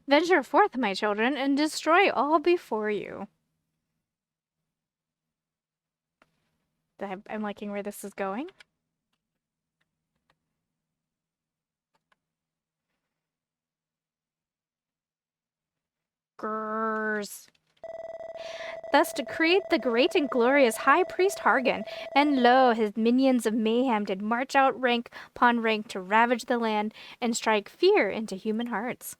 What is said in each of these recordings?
Venture forth, my children, and destroy all before you. I'm liking where this is going. Grrrs. Thus decreed the great and glorious High Priest Hargan, and lo, his minions of mayhem did march out rank upon rank to ravage the land and strike fear into human hearts.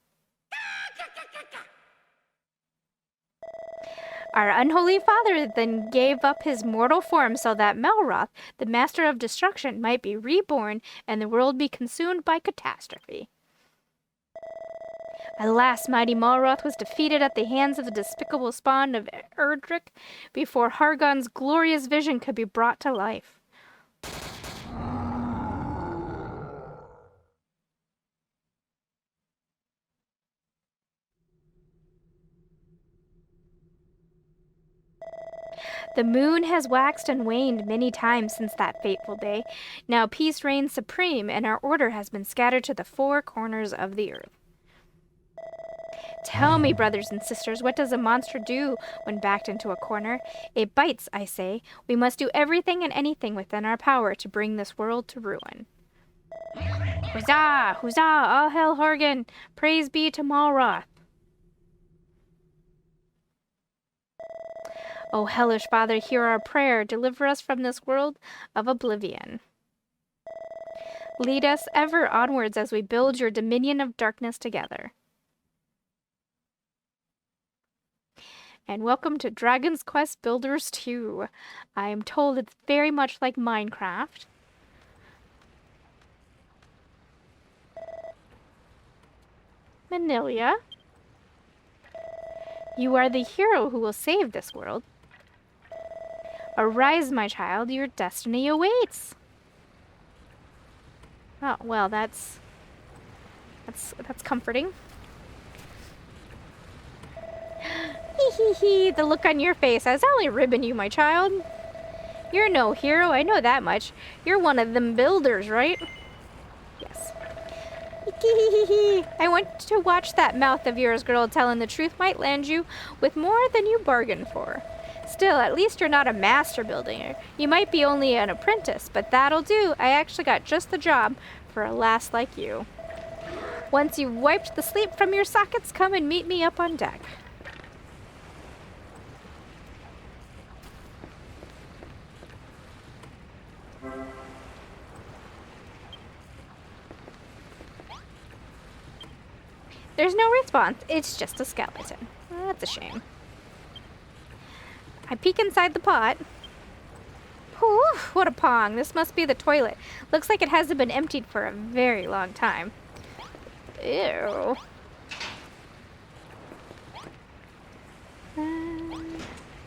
Our unholy father then gave up his mortal form so that Melroth, the master of destruction, might be reborn and the world be consumed by catastrophe. Alas, mighty Malroth was defeated at the hands of the despicable spawn of Erdrick before Hargon's glorious vision could be brought to life. The moon has waxed and waned many times since that fateful day. Now peace reigns supreme, and our order has been scattered to the four corners of the earth. Tell me, brothers and sisters, what does a monster do when backed into a corner? It bites, I say. We must do everything and anything within our power to bring this world to ruin. Huzzah! Huzzah! All hail Hargan! Praise be to Malroth! O hellish Father, hear our prayer. Deliver us from this world of oblivion. Lead us ever onwards as we build your dominion of darkness together. And welcome to Dragon's Quest Builders 2. I am told it's very much like Minecraft. Manilia, you are the hero who will save this world. Arise, my child, your destiny awaits. Oh, well, that's comforting. Hee hee hee, the look on your face. I was only ribbing you, my child. You're no hero, I know that much. You're one of them builders, right? Yes. I want to watch that mouth of yours, girl. Telling the truth might land you with more than you bargained for. Still, at least you're not a master builder. You might be only an apprentice, but that'll do. I actually got just the job for a lass like you. Once you've wiped the sleep from your sockets, come and meet me up on deck. There's no response. It's just a skeleton. That's a shame. I peek inside the pot. Whew, what a pong. This must be the toilet. Looks like it hasn't been emptied for a very long time. Ew.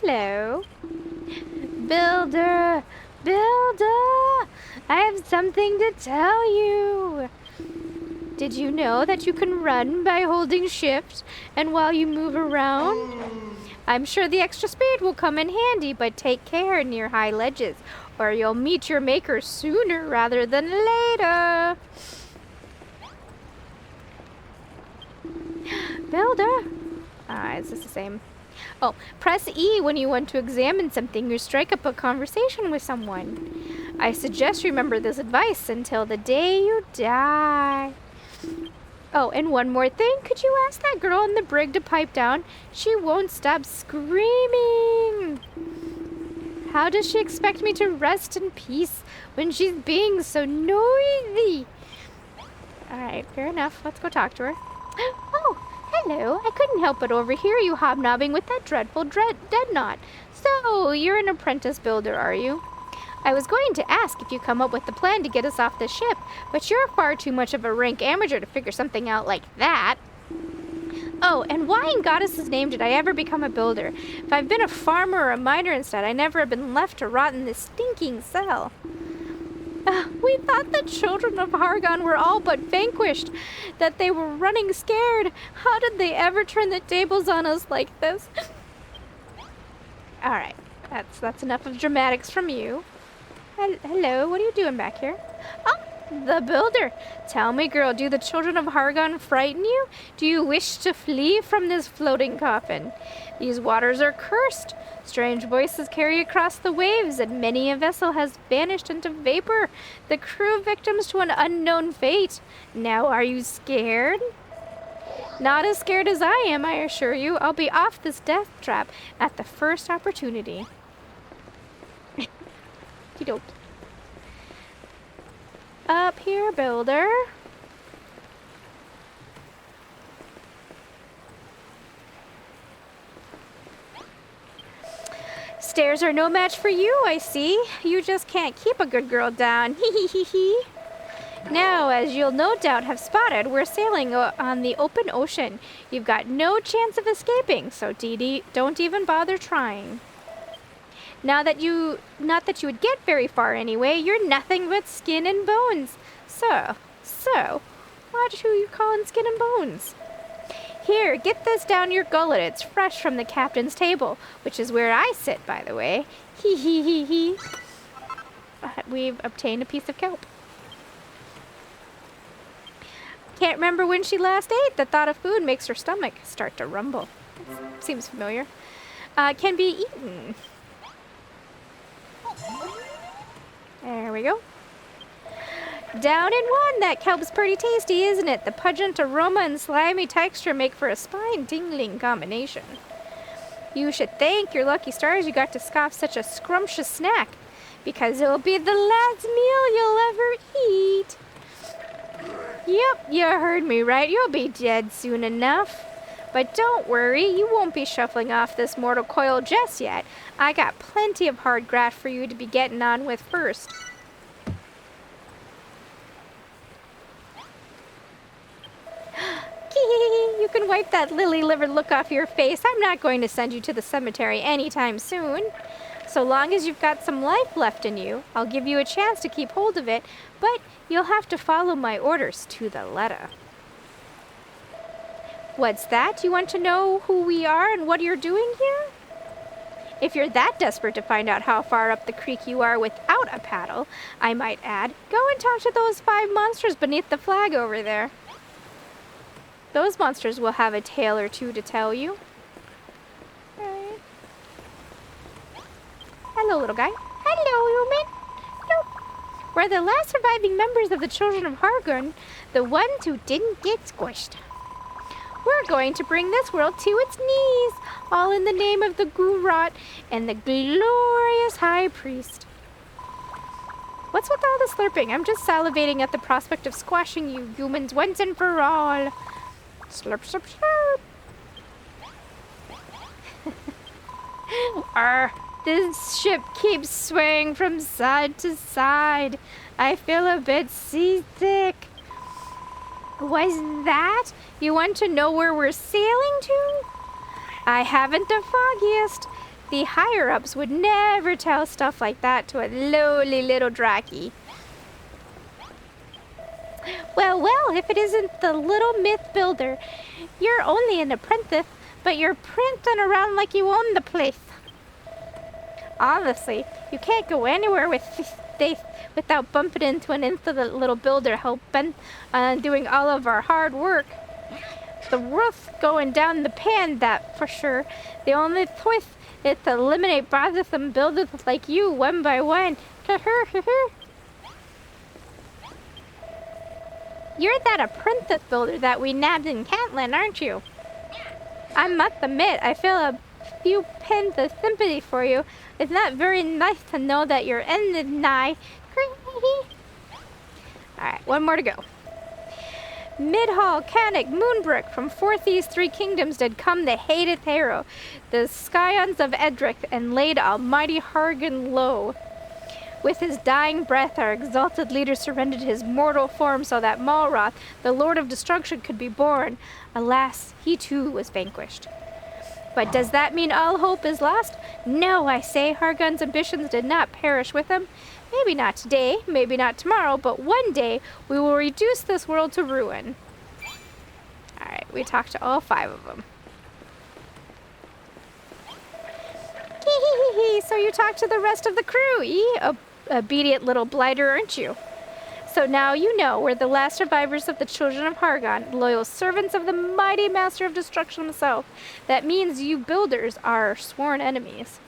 Hello. Builder! Builder! I have something to tell you. Did you know that you can run by holding shift and while you move around? I'm sure the extra speed will come in handy, but take care near high ledges, or you'll meet your maker sooner rather than later. Builder? Is this the same? Oh, press E when you want to examine something or strike up a conversation with someone. I suggest you remember this advice until the day you die. Oh, and one more thing. Could you ask that girl in the brig to pipe down? She won't stop screaming. How does she expect me to rest in peace when she's being so noisy? Alright, fair enough. Let's go talk to her. Oh, hello. I couldn't help but overhear you hobnobbing with that dreadful Deadnought. So, you're an apprentice builder, are you? I was going to ask if you come up with the plan to get us off the ship, but you're far too much of a rank amateur to figure something out like that. Oh, and why in Goddess's name did I ever become a builder? If I've been a farmer or a miner instead, I never have been left to rot in this stinking cell. We thought the children of Hargon were all but vanquished, that they were running scared. How did they ever turn the tables on us like this? Alright, that's enough of dramatics from you. Hello, what are you doing back here? Oh, The builder. Tell me, girl, do the children of Hargon frighten you? Do you wish to flee from this floating coffin? These waters are cursed. Strange voices carry across the waves, and many a vessel has vanished into vapor, the crew victims to an unknown fate. Now, are you scared? Not as scared as I am, I assure you. I'll be off this death trap at the first opportunity. Okey-doke. Up here, builder. Stairs are no match for you, I see. You just can't keep a good girl down. Hee hee hee hee. Now, as you'll no doubt have spotted, we're sailing on the open ocean. You've got no chance of escaping, so Dee Dee, don't even bother trying. Not that you would get very far anyway. You're nothing but skin and bones. So, what who you calling skin and bones? Here, get this down your gullet. It's fresh from the captain's table, which is where I sit, by the way. Hee hee hee hee. We've obtained a piece of kelp. Can't remember when she last ate. The thought of food makes her stomach start to rumble. Seems familiar. Can be eaten. There we go. Down in one. That kelp's pretty tasty, isn't it? The pungent aroma and slimy texture make for a spine-tingling combination. You should thank your lucky stars you got to scoff such a scrumptious snack, because it'll be the last meal you'll ever eat. Yep, you heard me right. You'll be dead soon enough. But don't worry, you won't be shuffling off this mortal coil just yet. I got plenty of hard graft for you to be getting on with first. You can wipe that lily-livered look off your face. I'm not going to send you to the cemetery anytime soon. So long as you've got some life left in you, I'll give you a chance to keep hold of it, but you'll have to follow my orders to the letter. What's that? You want to know who we are and what you're doing here? If you're that desperate to find out how far up the creek you are without a paddle, I might add, go and talk to those 5 monsters beneath the flag over there. Those monsters will have a tale or two to tell you. Right. Hello, little guy. Hello, human. Nope. We're the last surviving members of the Children of Hargon, the ones who didn't get squished. We're going to bring this world to its knees, all in the name of the Gurot and the glorious High Priest. What's with all the slurping? I'm just salivating at the prospect of squashing you humans once and for all. Slurp, slurp, slurp. This ship keeps swaying from side to side. I feel a bit seasick. Was that? You want to know where we're sailing to? I haven't the foggiest. The higher-ups would never tell stuff like that to a lowly little draki. Well, if it isn't the little myth builder. You're only an apprentice, but you're prancing around like you own the place. Honestly, you can't go anywhere without bumping into an insolent little builder hell-bent on doing all of our hard work. The roof's going down the pan, that for sure. The only twist is to eliminate bothersome builders like you one by one. You're that apprentice builder that we nabbed in Catland, aren't you? I must admit, I feel a few pins of sympathy for you. It's not very nice to know that your end is nigh. Alright, one more to go. Midhall, Canik, Moonbrook, from forth these 3 kingdoms did come the hated hero, the scions of Edric, and laid almighty Hargon low. With his dying breath, our exalted leader surrendered his mortal form so that Malroth, the Lord of Destruction, could be born. Alas, he too was vanquished. But does that mean all hope is lost? No, I say, Hargon's ambitions did not perish with him. Maybe not today, maybe not tomorrow, but one day we will reduce this world to ruin. Alright, we talked to all 5 of them. So you talked to the rest of the crew, obedient little blighter, aren't you? So now you know we're the last survivors of the children of Hargon, loyal servants of the mighty master of destruction himself. That means you builders are sworn enemies.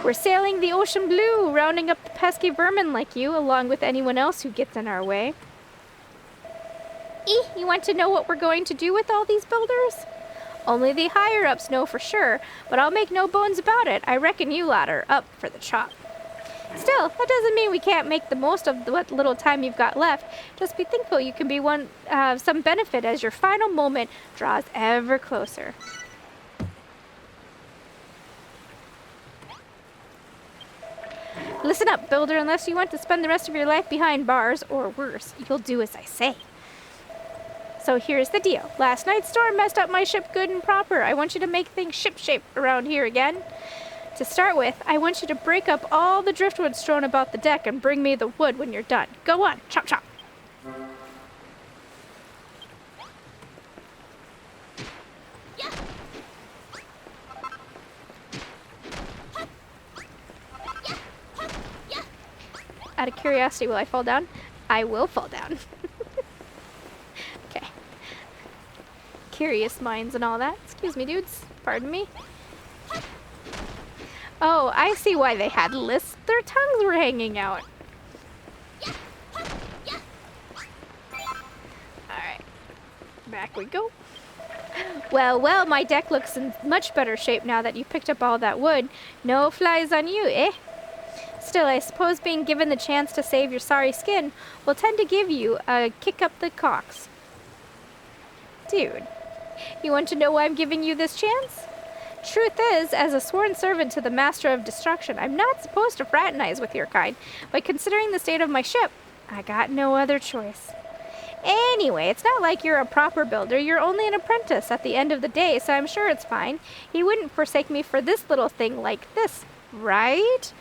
We're sailing the ocean blue, rounding up the pesky vermin like you, along with anyone else who gets in our way. You want to know what we're going to do with all these builders? Only the higher-ups know for sure, but I'll make no bones about it. I reckon you lot are up for the chop. Still, that doesn't mean we can't make the most of what little time you've got left. Just be thankful you can be some benefit as your final moment draws ever closer. Listen up, builder, unless you want to spend the rest of your life behind bars, or worse, you'll do as I say. So here's the deal. Last night's storm messed up my ship good and proper. I want you to make things ship-shape around here again. To start with, I want you to break up all the driftwood strewn about the deck and bring me the wood when you're done. Go on, chop chop. Out of curiosity, will I fall down? I will fall down. Okay. Curious minds and all that. Excuse me, dudes. Pardon me. Oh, I see why they had lists. Their tongues were hanging out. Alright. Back we go. Well, well, my deck looks in much better shape now that you picked up all that wood. No flies on you, eh? Still, I suppose being given the chance to save your sorry skin will tend to give you a kick up the cocks. Dude, you want to know why I'm giving you this chance? Truth is, as a sworn servant to the master of destruction, I'm not supposed to fraternize with your kind, but considering the state of my ship, I got no other choice. Anyway, it's not like you're a proper builder, you're only an apprentice at the end of the day, so I'm sure it's fine. He wouldn't forsake me for this little thing like this, right?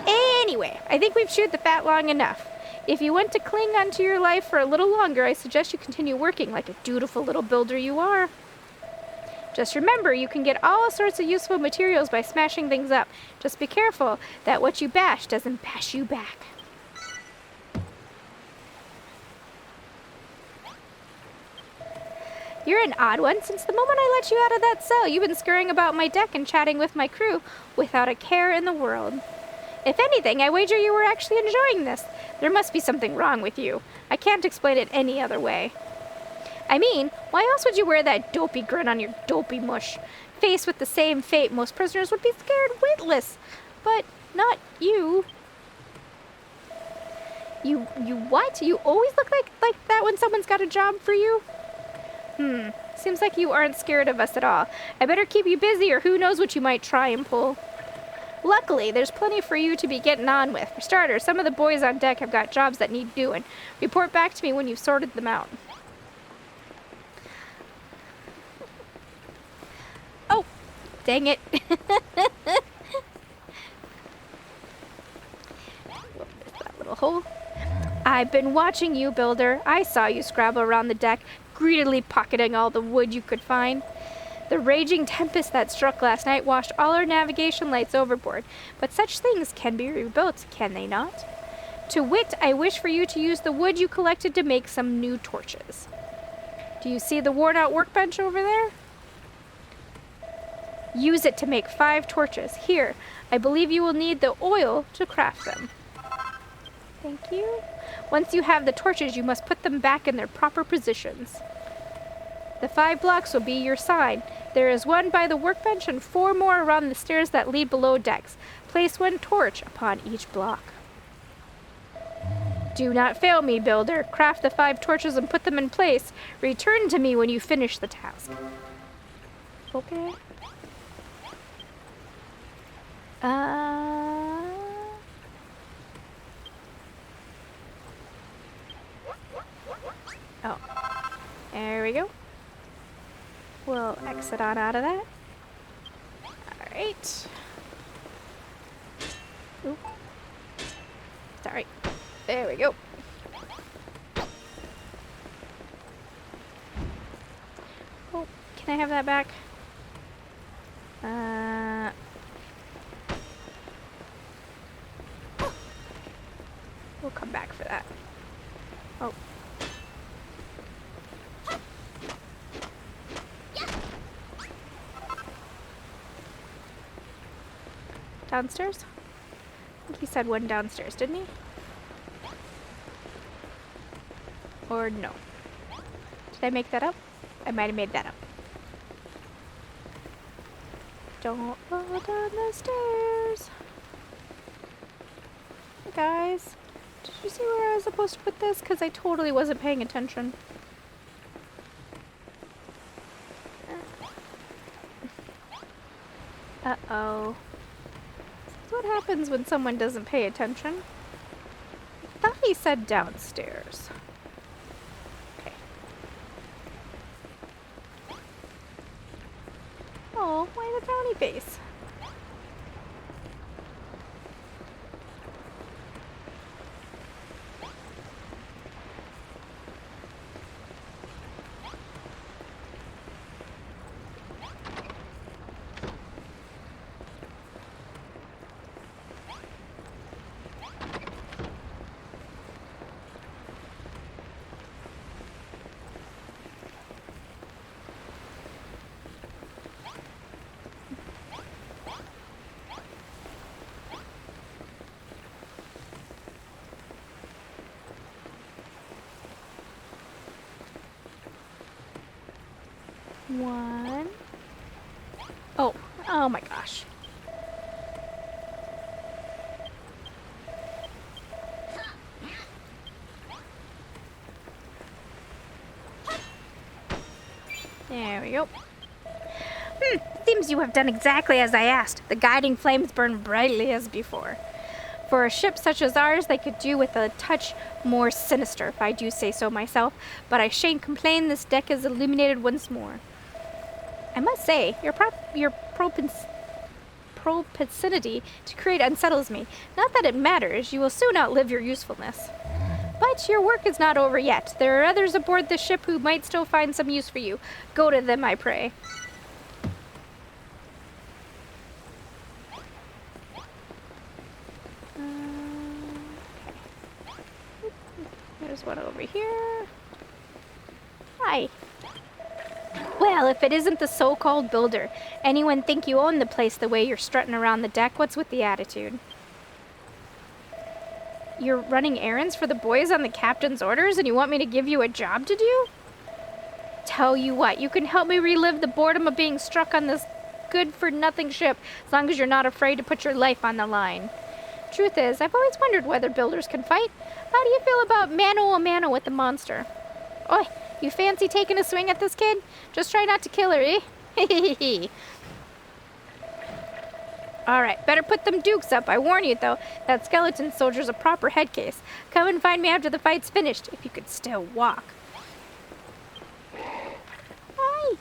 Anyway, I think we've chewed the fat long enough. If you want to cling onto your life for a little longer, I suggest you continue working like a dutiful little builder you are. Just remember, you can get all sorts of useful materials by smashing things up. Just be careful that what you bash doesn't bash you back. You're an odd one. Since the moment I let you out of that cell, you've been scurrying about my deck and chatting with my crew without a care in the world. If anything, I wager you were actually enjoying this. There must be something wrong with you. I can't explain it any other way. I mean, why else would you wear that dopey grin on your dopey mush? Faced with the same fate, most prisoners would be scared witless. But not you. You what? You always look like that when someone's got a job for you? Seems like you aren't scared of us at all. I better keep you busy or who knows what you might try and pull. Luckily, there's plenty for you to be getting on with. For starters, some of the boys on deck have got jobs that need doing. Report back to me when you've sorted them out. Oh, dang it. That little hole. I've been watching you, builder. I saw you scrabble around the deck, greedily pocketing all the wood you could find. The raging tempest that struck last night washed all our navigation lights overboard, but such things can be rebuilt, can they not? To wit, I wish for you to use the wood you collected to make some new torches. Do you see the worn-out workbench over there? Use it to make 5 torches. Here, I believe you will need the oil to craft them. Thank you. Once you have the torches, you must put them back in their proper positions. The 5 blocks will be your sign. There is 1 by the workbench and 4 more around the stairs that lead below decks. Place 1 torch upon each block. Do not fail me, builder. Craft the 5 torches and put them in place. Return to me when you finish the task. Okay. Oh. There we go. We'll exit on out of that. Alright. Oop. Sorry. There we go. Oh, can I have that back? We'll come back for that. downstairs? I think he said one downstairs, didn't he? Or no? Did I make that up? I might have made that up. Don't fall down the stairs. Hey guys, did you see where I was supposed to put this? Because I totally wasn't paying attention. Uh-oh. That's what happens when someone doesn't pay attention. I thought he said downstairs. Okay. Oh, why the frowny face? One. Oh, oh my gosh. There we go. Seems you have done exactly as I asked. The guiding flames burn brightly as before. For a ship such as ours, they could do with a touch more sinister, if I do say so myself. But I shan't complain, this deck is illuminated once more. I must say, your propensity to create unsettles me. Not that it matters, you will soon outlive your usefulness. But your work is not over yet. There are others aboard the ship who might still find some use for you. Go to them, I pray. There's one over here. Hi. Well, if it isn't the so-called builder. Anyone think you own the place the way you're strutting around the deck? What's with the attitude? You're running errands for the boys on the captain's orders and you want me to give you a job to do? Tell you what, you can help me relive the boredom of being struck on this good-for-nothing ship as long as you're not afraid to put your life on the line. Truth is, I've always wondered whether builders can fight. How do you feel about mano-a-mano with the monster? Oi, you fancy taking a swing at this kid? Just try not to kill her, eh? Alright, better put them dukes up. I warn you, though, that skeleton soldier's a proper head case. Come and find me after the fight's finished, if you could still walk. Hi!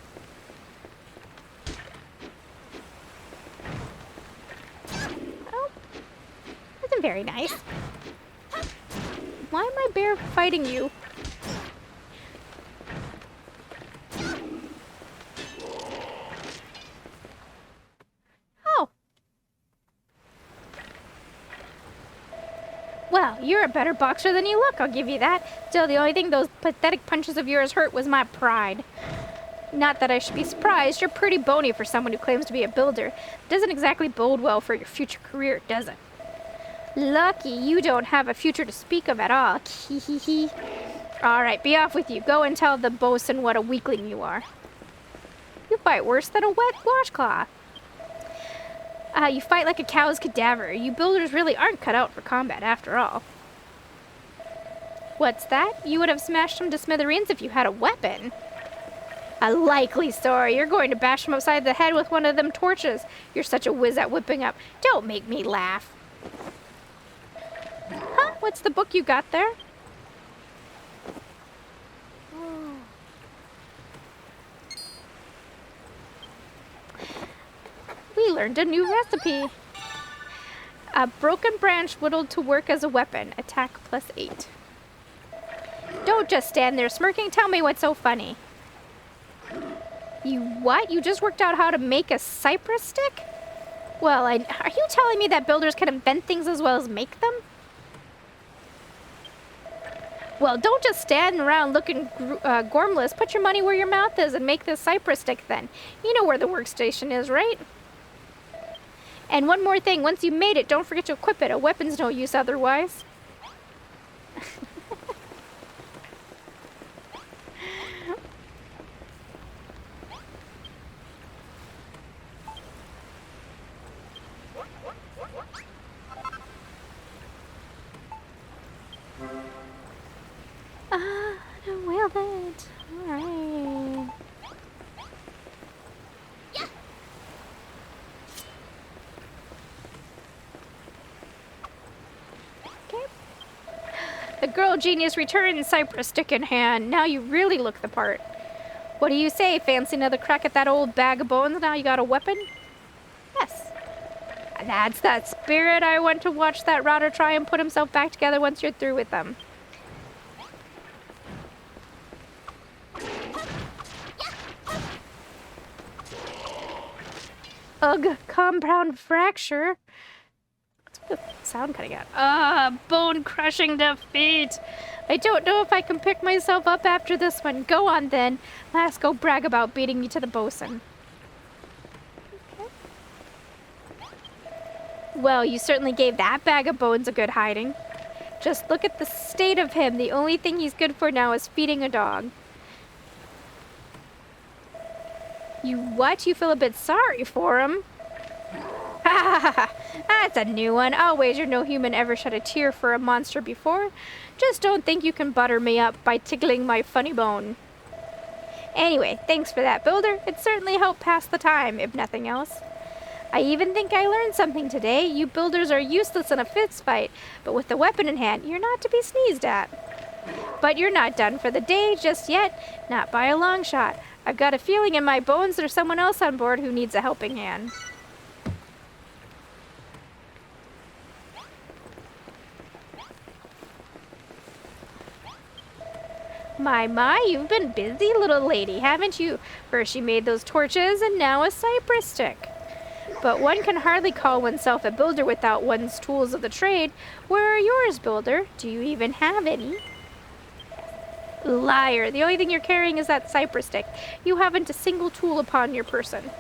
Oh, that's very nice. Why am I bear fighting you? Well, you're a better boxer than you look, I'll give you that. Still, the only thing those pathetic punches of yours hurt was my pride. Not that I should be surprised, you're pretty bony for someone who claims to be a builder. It doesn't exactly bode well for your future career, does it? Lucky you don't have a future to speak of at all. Alright, be off with you. Go and tell the bosun what a weakling you are. You fight worse than a wet washcloth. You fight like a cow's cadaver. You builders really aren't cut out for combat, after all. What's that? You would have smashed him to smithereens if you had a weapon. A likely story. You're going to bash him upside the head with one of them torches. You're such a whiz at whipping up. Don't make me laugh. Huh? What's the book you got there? We learned a new recipe. A broken branch whittled to work as a weapon. Attack +8. Don't just stand there smirking. Tell me what's so funny. You what? You just worked out how to make a cypress stick? Well, are you telling me that builders can invent things as well as make them? Well, don't just stand around looking gormless. Put your money where your mouth is and make this cypress stick then. You know where the workstation is, right? And one more thing, once you made it, don't forget to equip it. A weapon's no use otherwise. Well then. Alright. Okay. The girl genius returns, cypress stick in hand. Now you really look the part. What do you say? Fancy another crack at that old bag of bones? Now you got a weapon? Yes. That's that spirit. I want to watch that router try and put himself back together once you're through with them. Ugh, compound fracture. What's the sound cutting out? Bone-crushing defeat. I don't know if I can pick myself up after this one. Go on then. Let's go brag about beating me to the bosun. Okay. Well, you certainly gave that bag of bones a good hiding. Just look at the state of him. The only thing he's good for now is feeding a dog. You what? You feel a bit sorry for him? Ha ha ha ha! That's a new one. I'll wager no human ever shed a tear for a monster before. Just don't think you can butter me up by tickling my funny bone. Anyway, thanks for that, Builder. It certainly helped pass the time, if nothing else. I even think I learned something today. You builders are useless in a fist fight, but with the weapon in hand, you're not to be sneezed at. But you're not done for the day just yet, not by a long shot. I've got a feeling in my bones there's someone else on board who needs a helping hand. My, you've been busy, little lady, haven't you? First you made those torches, and now a cypress stick. But one can hardly call oneself a builder without one's tools of the trade. Where are yours, Builder? Do you even have any? Liar! The only thing you're carrying is that cypress stick. You haven't a single tool upon your person.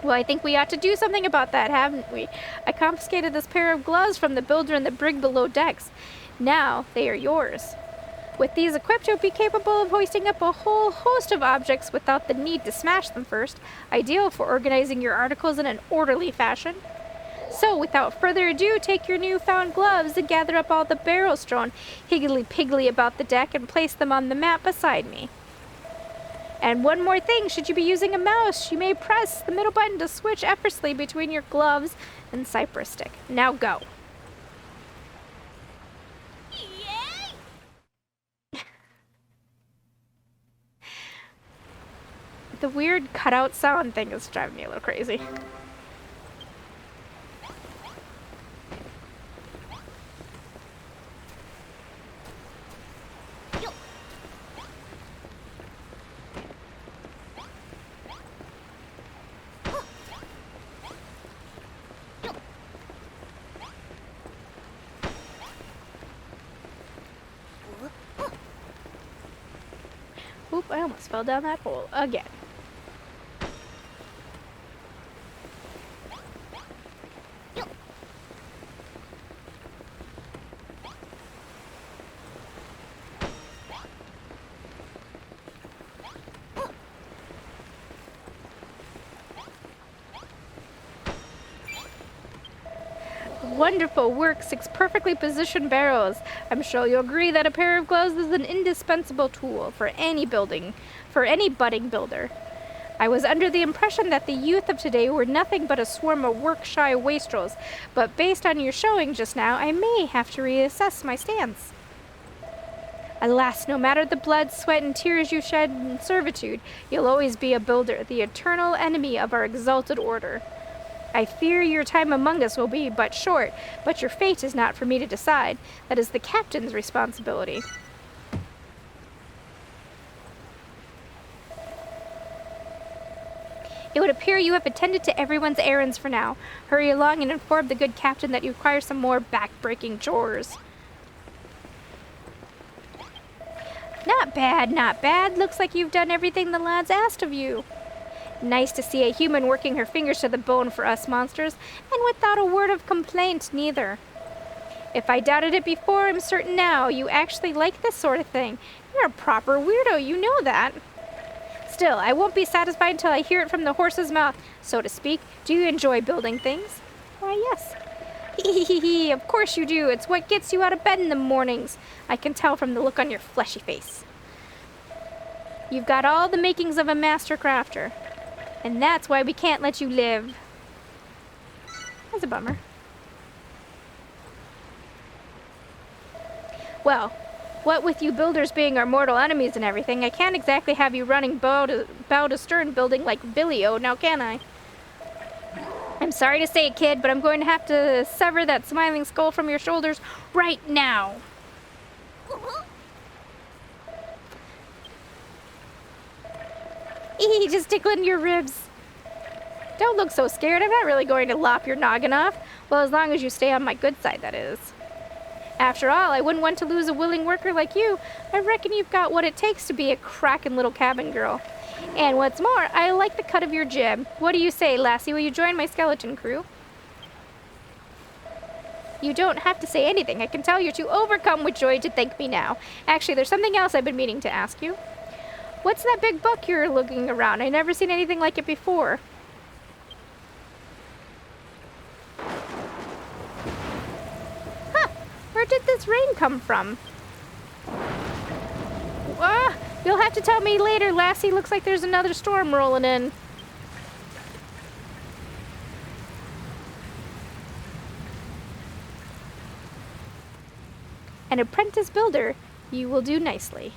Well, I think we ought to do something about that, haven't we? I confiscated this pair of gloves from the builder in the brig below decks. Now they are yours. With these equipped, you'll be capable of hoisting up a whole host of objects without the need to smash them first, ideal for organizing your articles in an orderly fashion. So, without further ado, take your newfound gloves and gather up all the barrels strewn higgly-piggly about the deck and place them on the mat beside me. And one more thing, should you be using a mouse, you may press the middle button to switch effortlessly between your gloves and cypress stick. Now go. The weird cutout sound thing is driving me a little crazy. Oop, I almost fell down that hole again. Wonderful work, 6 perfectly positioned barrels. I'm sure you'll agree that a pair of gloves is an indispensable tool for any budding builder. I was under the impression that the youth of today were nothing but a swarm of work-shy wastrels, but based on your showing just now, I may have to reassess my stance. Alas, no matter the blood, sweat, and tears you shed in servitude, you'll always be a builder, the eternal enemy of our exalted order. I fear your time among us will be but short, but your fate is not for me to decide. That is the captain's responsibility. It would appear you have attended to everyone's errands for now. Hurry along and inform the good captain that you require some more back-breaking chores. Not bad, not bad. Looks like you've done everything the lads asked of you. Nice to see a human working her fingers to the bone for us monsters, and without a word of complaint, neither. If I doubted it before, I'm certain now you actually like this sort of thing. You're a proper weirdo, you know that. Still, I won't be satisfied until I hear it from the horse's mouth, so to speak. Do you enjoy building things? Why, yes. Hee, of course you do. It's what gets you out of bed in the mornings. I can tell from the look on your fleshy face. You've got all the makings of a master crafter. And that's why we can't let you live. That's a bummer. Well, what with you builders being our mortal enemies and everything, I can't exactly have you running bow to stern building like Billy-O, now can I? I'm sorry to say it, kid, but I'm going to have to sever that smiling skull from your shoulders right now. Just tickling your ribs. Don't look so scared. I'm not really going to lop your noggin off. Well, as long as you stay on my good side, that is. After all, I wouldn't want to lose a willing worker like you. I reckon you've got what it takes to be a crackin' little cabin girl. And what's more, I like the cut of your jib. What do you say, lassie? Will you join my skeleton crew? You don't have to say anything. I can tell you're too overcome with joy to thank me now. Actually, there's something else I've been meaning to ask you. What's that big buck you're looking around? I've never seen anything like it before. Huh! Where did this rain come from? You'll have to tell me later, lassie. Looks like there's another storm rolling in. An apprentice builder, you will do nicely.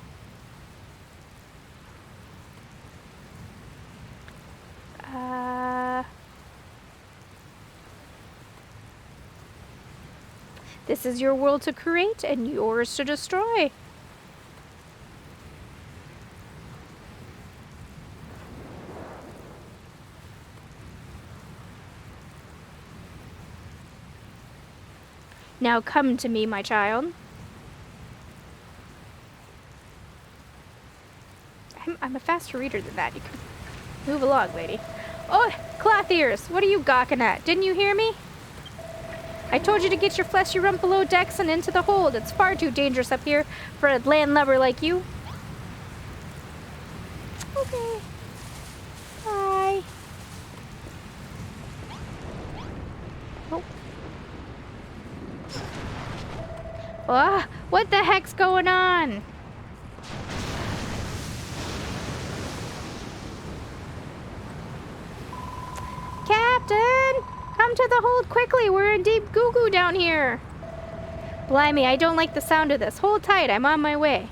This is your world to create and yours to destroy. Now come to me, my child. I'm a faster reader than that. You can move along, lady. Oh, cloth ears! What are you gawking at? Didn't you hear me? I told you to get your fleshy rump below decks and into the hold. It's far too dangerous up here for a landlubber like you. Okay. Bye. Oh. What the heck's going on? Captain! Come to the hold quickly. We're in deep goo-goo down here. Blimey, I don't like the sound of this. Hold tight. I'm on my way.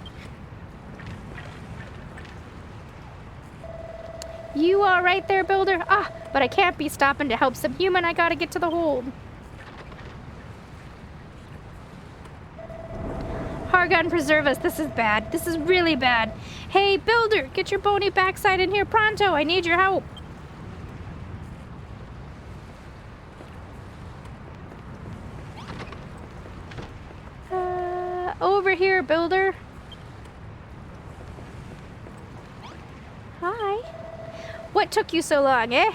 You all right there, builder? But I can't be stopping to help some human. I gotta get to the hold. Hargon, preserve us. This is bad. This is really bad. Hey, builder, get your bony backside in here pronto. I need your help. Over here, builder. Hi. What took you so long, eh?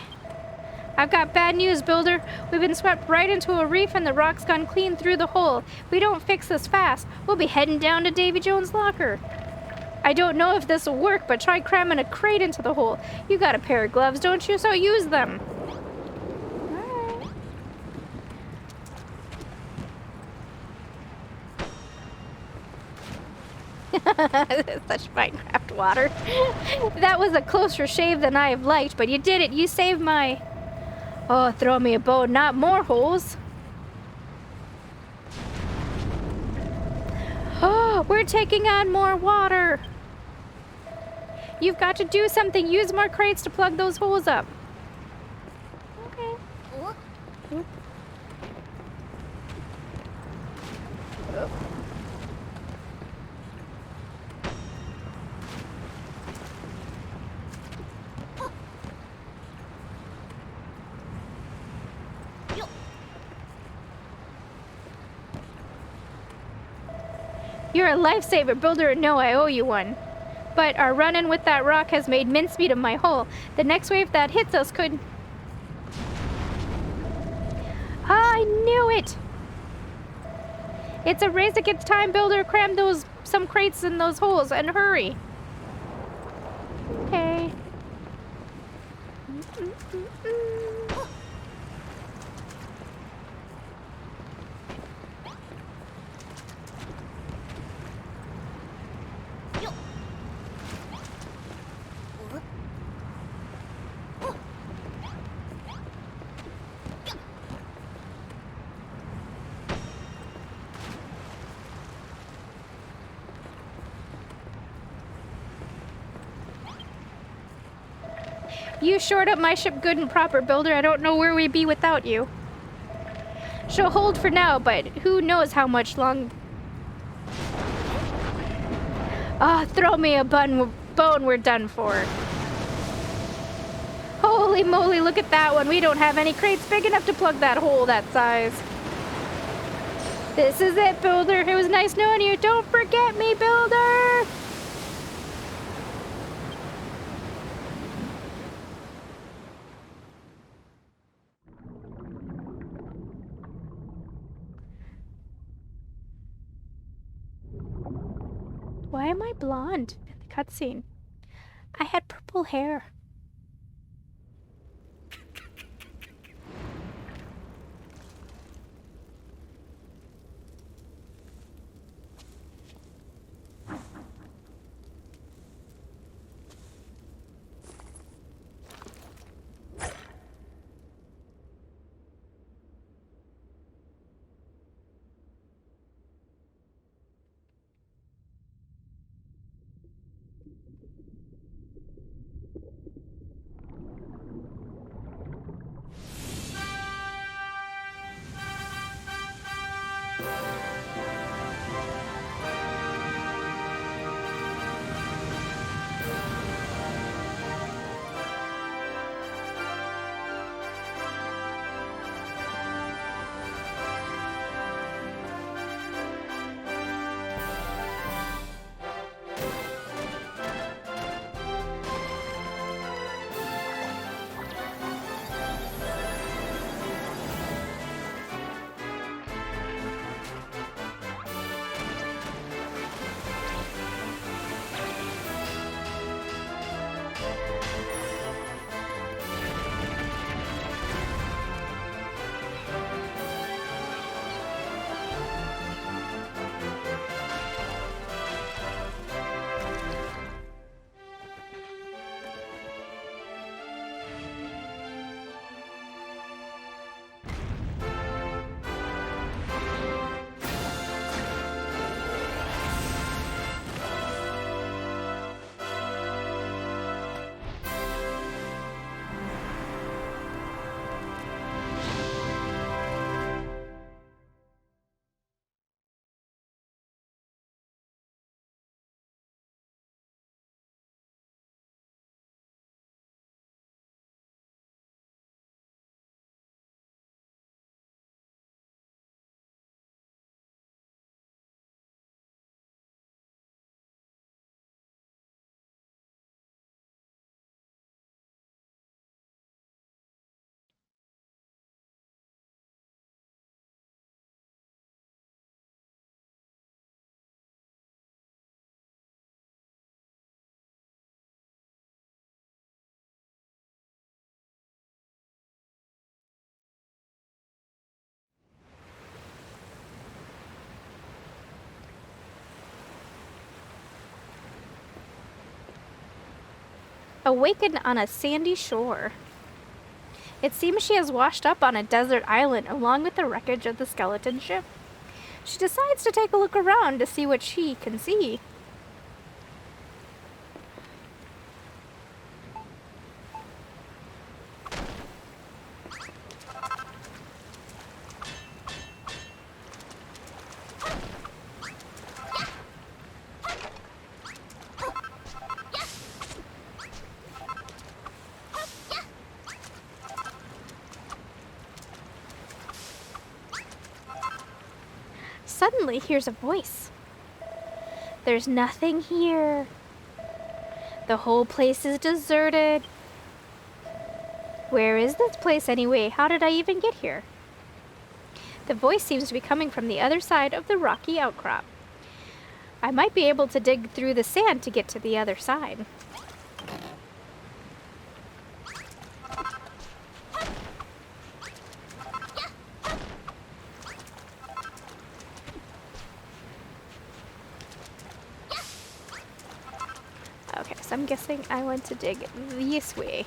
I've got bad news, builder. We've been swept right into a reef and the rock's gone clean through the hole. If we don't fix this fast, we'll be heading down to Davy Jones' locker. I don't know if this will work, but try cramming a crate into the hole. You got a pair of gloves, don't you? So use them. Such Minecraft water. That was a closer shave than I have liked, but you did it. You saved my... Oh, throw me a bone, not more holes. Oh, we're taking on more water. You've got to do something. Use more crates to plug those holes up. Okay. Oh. You're a lifesaver, builder, and no, I owe you one. But our run-in with that rock has made mincemeat of my hull. The next wave that hits us could... Ah, I knew it! It's a race against time, builder. Cram some crates in those holes and hurry. Okay. You shored up my ship good and proper, builder. I don't know where we'd be without you. She'll hold for now, but who knows how much long... Ah, throw me a bone, we're done for. Holy moly, look at that one. We don't have any crates big enough to plug that hole that size. This is it, builder. It was nice knowing you. Don't forget me, builder. Why am I blonde in the cutscene? I had purple hair. Awakened on a sandy shore. It seems she has washed up on a desert island along with the wreckage of the skeleton ship. She decides to take a look around to see what she can see. Suddenly hears a voice. There's nothing here. The whole place is deserted. Where is this place anyway? How did I even get here? The voice seems to be coming from the other side of the rocky outcrop. I might be able to dig through the sand to get to the other side. Okay, so I'm guessing I want to dig this way.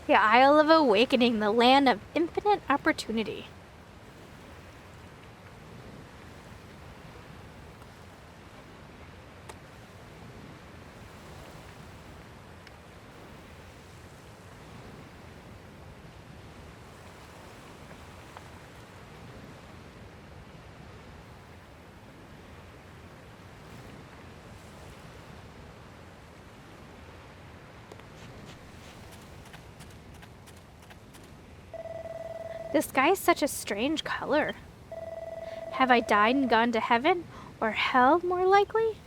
The Isle of Awakening, the land of infinite opportunity. The sky is such a strange color. Have I died and gone to heaven? Or hell, more likely?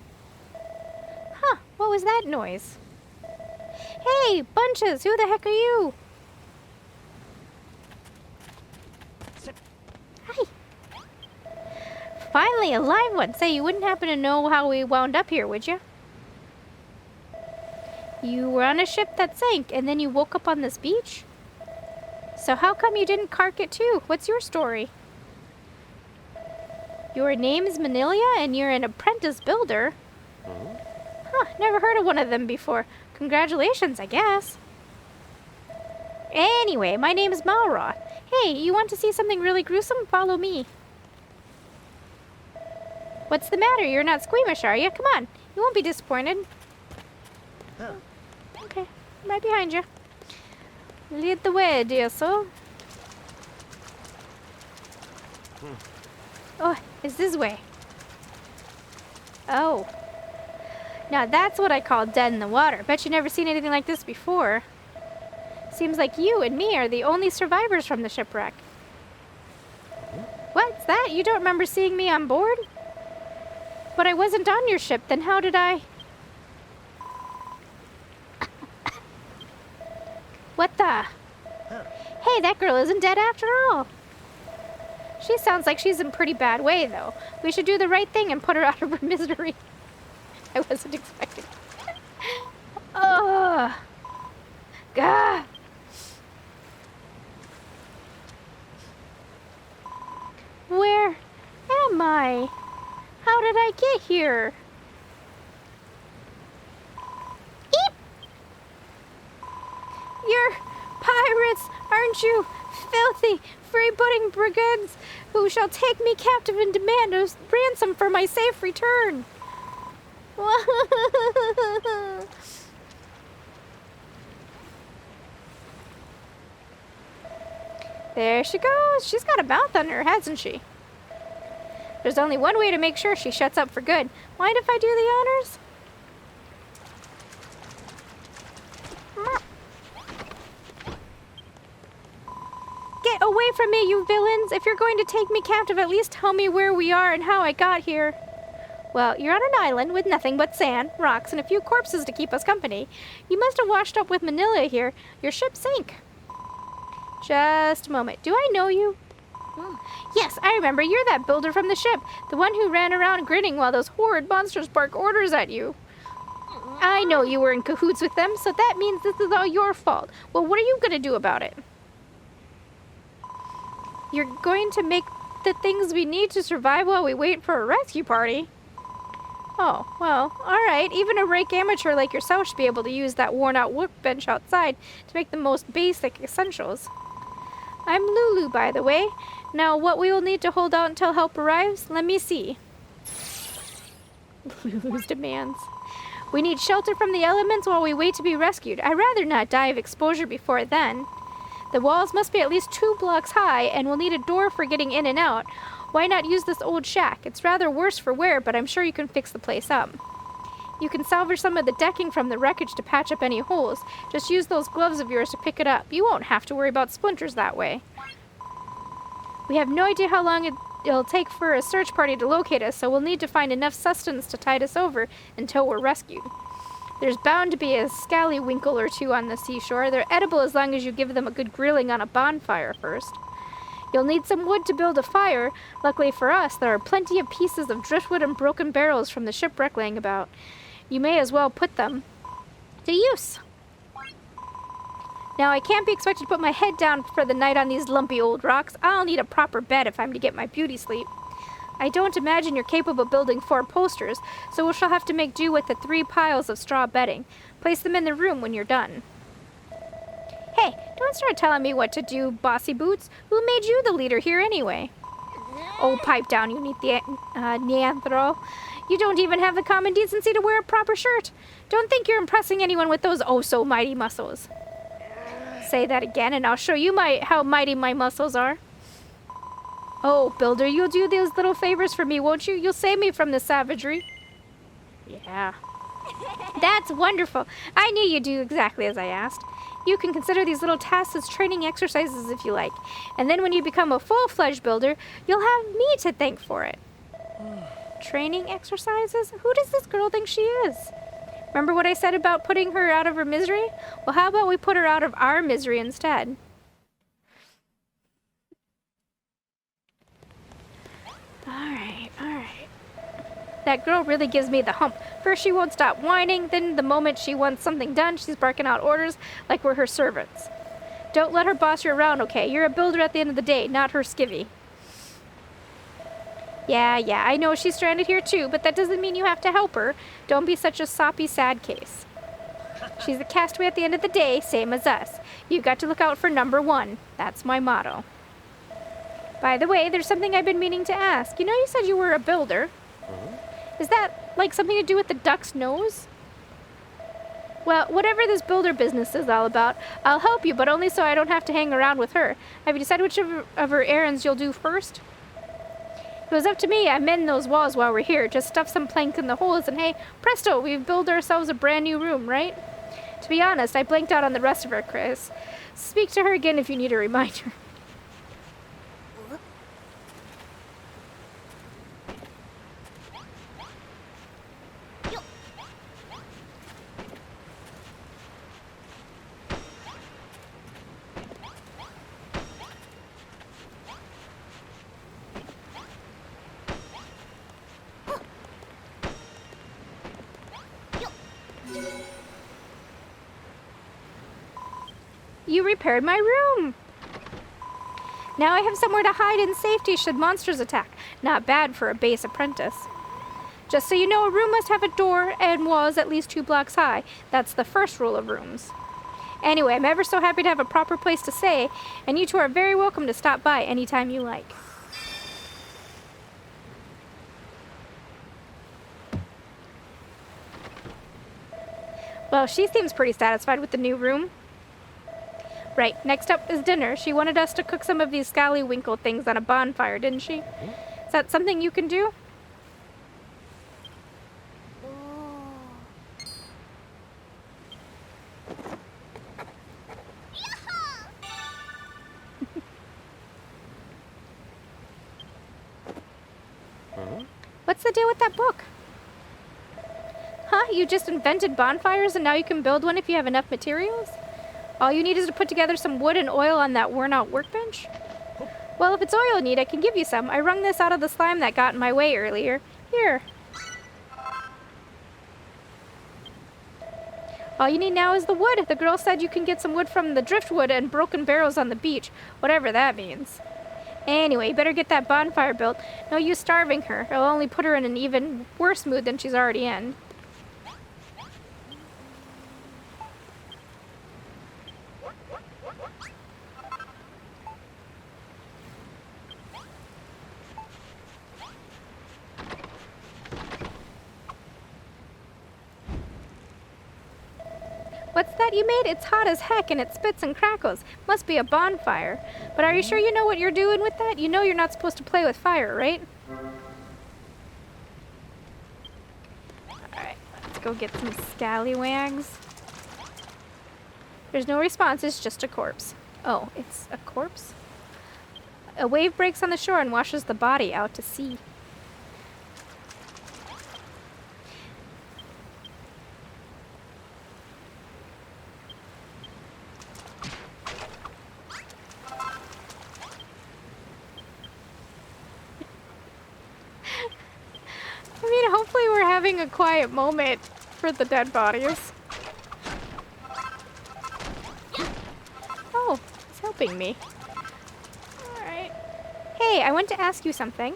Huh, what was that noise? Hey, Bunches, who the heck are you? Hi. Finally, a live one. Say, you wouldn't happen to know how we wound up here, would you? You were on a ship that sank, and then you woke up on this beach? So how come you didn't cark it too? What's your story? Your name's Manilia and you're an apprentice builder? Huh, never heard of one of them before. Congratulations, I guess. Anyway, my name's Malra. Hey, you want to see something really gruesome? Follow me. What's the matter? You're not squeamish, are you? Come on, you won't be disappointed. Huh. Okay, I'm right behind you. Lead the way, dear soul. Oh, it's this way. Oh. Now that's what I call dead in the water. Bet you never seen anything like this before. Seems like you and me are the only survivors from the shipwreck. What's that? You don't remember seeing me on board? But I wasn't on your ship, then how did I... What the? Hey, that girl isn't dead after all. She sounds like she's in a pretty bad way, though. We should do the right thing and put her out of her misery. I wasn't expecting. Oh. God. Where am I? How did I get here? Eep! You're pirates, aren't you? Filthy, freebooting brigands who shall take me captive and demand a ransom for my safe return. There she goes. She's got a mouth on her, hasn't she? There's only one way to make sure she shuts up for good. Mind if I do the honors? Get away from me, you villains! If you're going to take me captive, at least tell me where we are and how I got here. Well, you're on an island with nothing but sand, rocks, and a few corpses to keep us company. You must have washed up with Manila here. Your ship sank. Just a moment. Do I know you? Yes, I remember. You're that builder from the ship. The one who ran around grinning while those horrid monsters bark orders at you. I know you were in cahoots with them, so that means this is all your fault. Well, what are you going to do about it? You're going to make the things we need to survive while we wait for a rescue party? Oh, well, alright. Even a rake amateur like yourself should be able to use that worn-out workbench outside to make the most basic essentials. I'm Lulu, by the way. Now, what we will need to hold out until help arrives? Let me see. Lulu's demands. We need shelter from the elements while we wait to be rescued. I'd rather not die of exposure before then. The walls must be at least 2 blocks high, and we'll need a door for getting in and out. Why not use this old shack? It's rather worse for wear, but I'm sure you can fix the place up. You can salvage some of the decking from the wreckage to patch up any holes. Just use those gloves of yours to pick it up. You won't have to worry about splinters that way. We have no idea how long it'll take for a search party to locate us, so we'll need to find enough sustenance to tide us over until we're rescued. There's bound to be a scallywinkle or two on the seashore. They're edible as long as you give them a good grilling on a bonfire first. You'll need some wood to build a fire. Luckily for us, there are plenty of pieces of driftwood and broken barrels from the shipwreck laying about. You may as well put them to use. Now, I can't be expected to put my head down for the night on these lumpy old rocks. I'll need a proper bed if I'm to get my beauty sleep. I don't imagine you're capable of building 4 posters, so we shall have to make do with the 3 piles of straw bedding. Place them in the room when you're done. Hey, don't start telling me what to do, Bossy Boots. Who made you the leader here anyway? Oh, pipe down, you Neanthro. You don't even have the common decency to wear a proper shirt. Don't think you're impressing anyone with those oh-so-mighty muscles. Say that again, and I'll show you how mighty my muscles are. Oh, Builder, you'll do those little favors for me, won't you? You'll save me from the savagery. Yeah. That's wonderful. I knew you'd do exactly as I asked. You can consider these little tasks as training exercises if you like. And then when you become a full-fledged builder, you'll have me to thank for it. Training exercises? Who does this girl think she is? Remember what I said about putting her out of her misery? Well, how about we put her out of our misery instead? Alright. That girl really gives me the hump. First she won't stop whining, then the moment she wants something done, she's barking out orders like we're her servants. Don't let her boss you around, okay? You're a builder at the end of the day, not her skivvy. Yeah, I know she's stranded here too, but that doesn't mean you have to help her. Don't be such a soppy, sad case. She's a castaway at the end of the day, same as us. You've got to look out for number 1. That's my motto. By the way, there's something I've been meaning to ask. You know you said you were a builder. Is that like something to do with the duck's nose? Well, whatever this builder business is all about, I'll help you, but only so I don't have to hang around with her. Have you decided which of her errands you'll do first? If it was up to me, I'd mend those walls while we're here. Just stuff some planks in the holes and hey, presto, we've built ourselves a brand new room, right? To be honest, I blanked out on the rest of her, Chris. Speak to her again if you need a reminder. You repaired my room. Now I have somewhere to hide in safety should monsters attack. Not bad for a base apprentice. Just so you know, a room must have a door and walls at least 2 blocks high. That's the first rule of rooms. Anyway, I'm ever so happy to have a proper place to stay, and you two are very welcome to stop by anytime you like. Well, she seems pretty satisfied with the new room. Right, next up is dinner. She wanted us to cook some of these scallywinkle things on a bonfire, didn't she? Is that something you can do? What's the deal with that book? Huh? You just invented bonfires and now you can build one if you have enough materials? All you need is to put together some wood and oil on that worn-out workbench? Well, if it's oil you need, I can give you some. I wrung this out of the slime that got in my way earlier. Here. All you need now is the wood. The girl said you can get some wood from the driftwood and broken barrels on the beach, whatever that means. Anyway, you better get that bonfire built. No use starving her. It'll only put her in an even worse mood than she's already in. What's that you made? It's hot as heck and it spits and crackles. Must be a bonfire. But are you sure you know what you're doing with that? You know you're not supposed to play with fire, right? Alright, let's go get some scallywags. There's no response, it's just a corpse. Oh, it's a corpse? A wave breaks on the shore and washes the body out to sea. I mean, hopefully we're having a quiet moment for the dead bodies. Oh, it's helping me. Alright. Hey, I want to ask you something.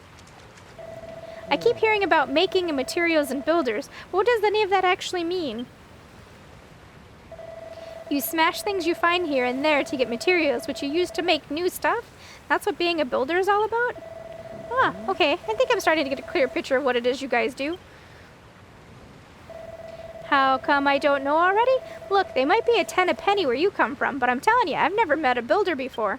I keep hearing about making and materials and builders. What does any of that actually mean? You smash things you find here and there to get materials, which you use to make new stuff? That's what being a builder is all about? Ah, okay. I think I'm starting to get a clear picture of what it is you guys do. How come I don't know already? Look, they might be a 10 a penny where you come from, but I'm telling you, I've never met a builder before.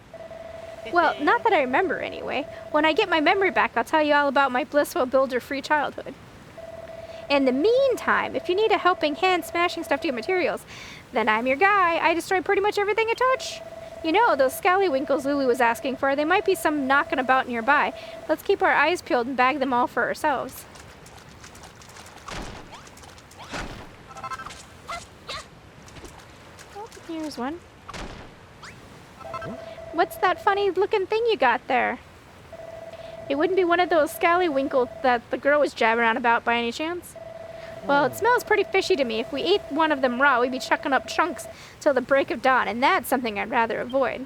Well, not that I remember anyway. When I get my memory back, I'll tell you all about my blissful builder-free childhood. In the meantime, if you need a helping hand smashing stuff to get materials, then I'm your guy. I destroy pretty much everything I touch. You know, those scallywinkles Lulu was asking for, there might be some knocking about nearby. Let's keep our eyes peeled and bag them all for ourselves. Oh, here's one. What's that funny looking thing you got there? It wouldn't be one of those scallywinkles that the girl was jabbing on about by any chance? Well, it smells pretty fishy to me. If we ate one of them raw, we'd be chucking up chunks till the break of dawn, and that's something I'd rather avoid.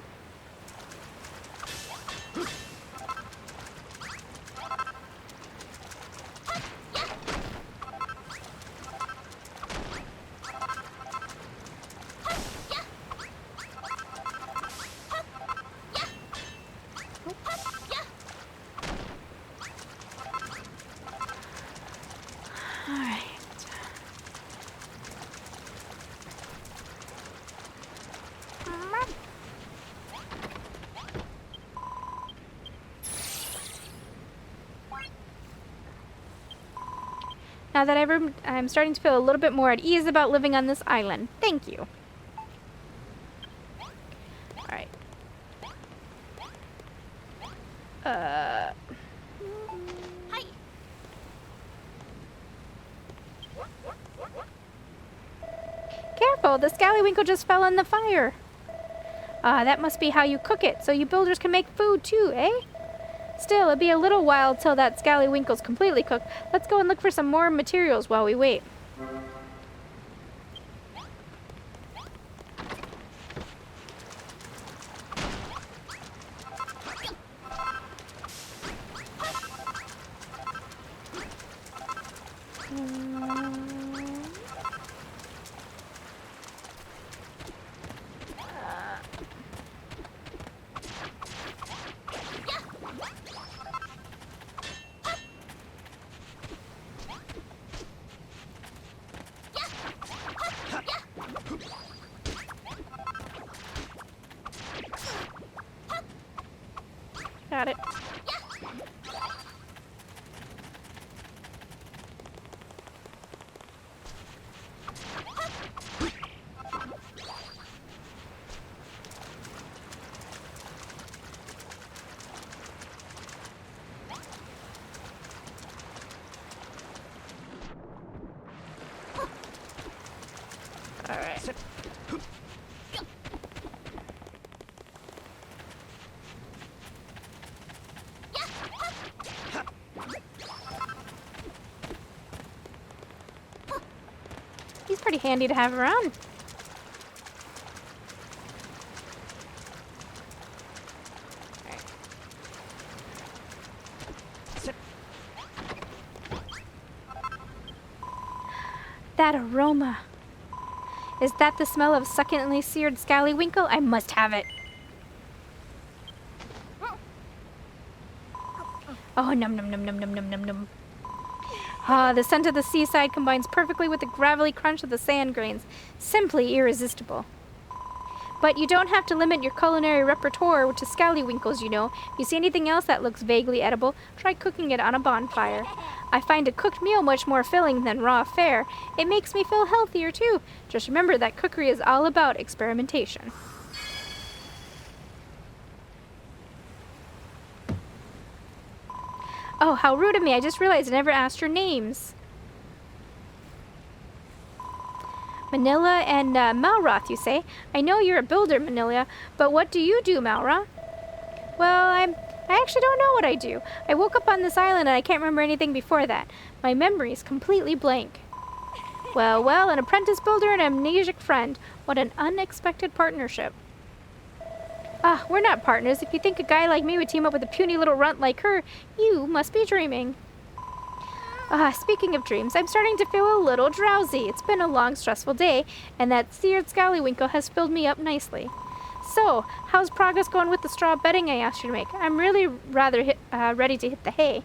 Now that I'm starting to feel a little bit more at ease about living on this island. Thank you. Alright. Hi. Careful, the scallywinkle just fell in the fire. That must be how you cook it, so you builders can make food too, eh? Still, it'll be a little while till that scallywinkle's completely cooked. Let's go and look for some more materials while we wait. Got it. All right. He's pretty handy to have around. Right. That aroma. Is that the smell of succulently seared scallywinkle? I must have it. Oh, num num num num num num num num. Ah, the scent of the seaside combines perfectly with the gravelly crunch of the sand grains. Simply irresistible. But you don't have to limit your culinary repertoire to scallywinkles, you know. If you see anything else that looks vaguely edible, try cooking it on a bonfire. I find a cooked meal much more filling than raw fare. It makes me feel healthier, too. Just remember that cookery is all about experimentation. Oh, how rude of me. I just realized I never asked your names. Manila and Malroth, you say? I know you're a builder, Manila, but what do you do, Malroth? Well, I actually don't know what I do. I woke up on this island and I can't remember anything before that. My memory's completely blank. Well, an apprentice builder and an amnesiac friend. What an unexpected partnership. Ah, we're not partners. If you think a guy like me would team up with a puny little runt like her, you must be dreaming. Speaking of dreams, I'm starting to feel a little drowsy. It's been a long, stressful day, and that seared scallywinkle has filled me up nicely. So, how's progress going with the straw bedding I asked you to make? I'm really rather ready to hit the hay.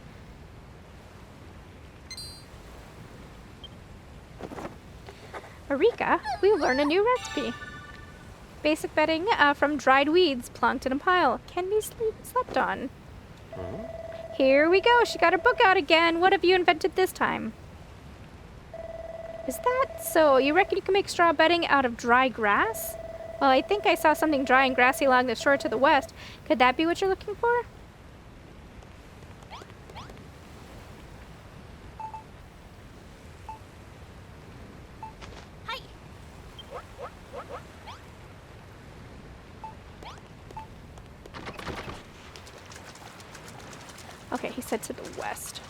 Eureka, we've learned a new recipe. Basic bedding from dried weeds plonked in a pile. Can be slept on. Here we go. She got her book out again. What have you invented this time? Is that so? You reckon you can make straw bedding out of dry grass? Well, I think I saw something dry and grassy along the shore to the west. Could that be what you're looking for? Hi. Okay, he said to the west.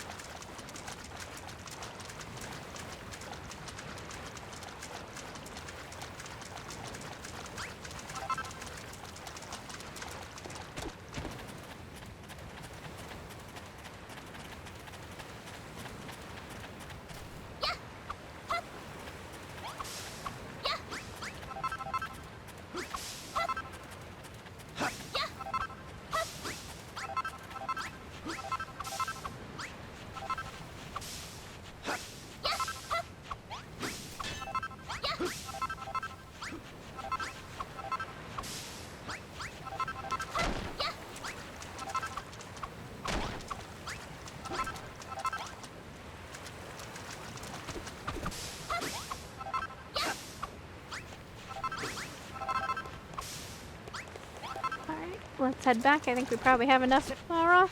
Let's head back. I think we probably have enough at Malroth.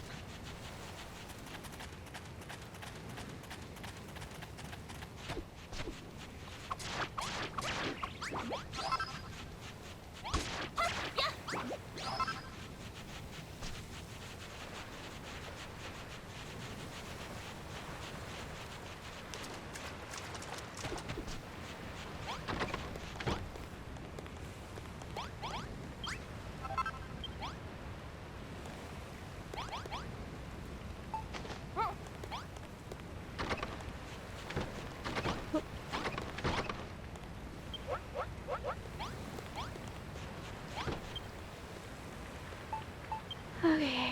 Okay.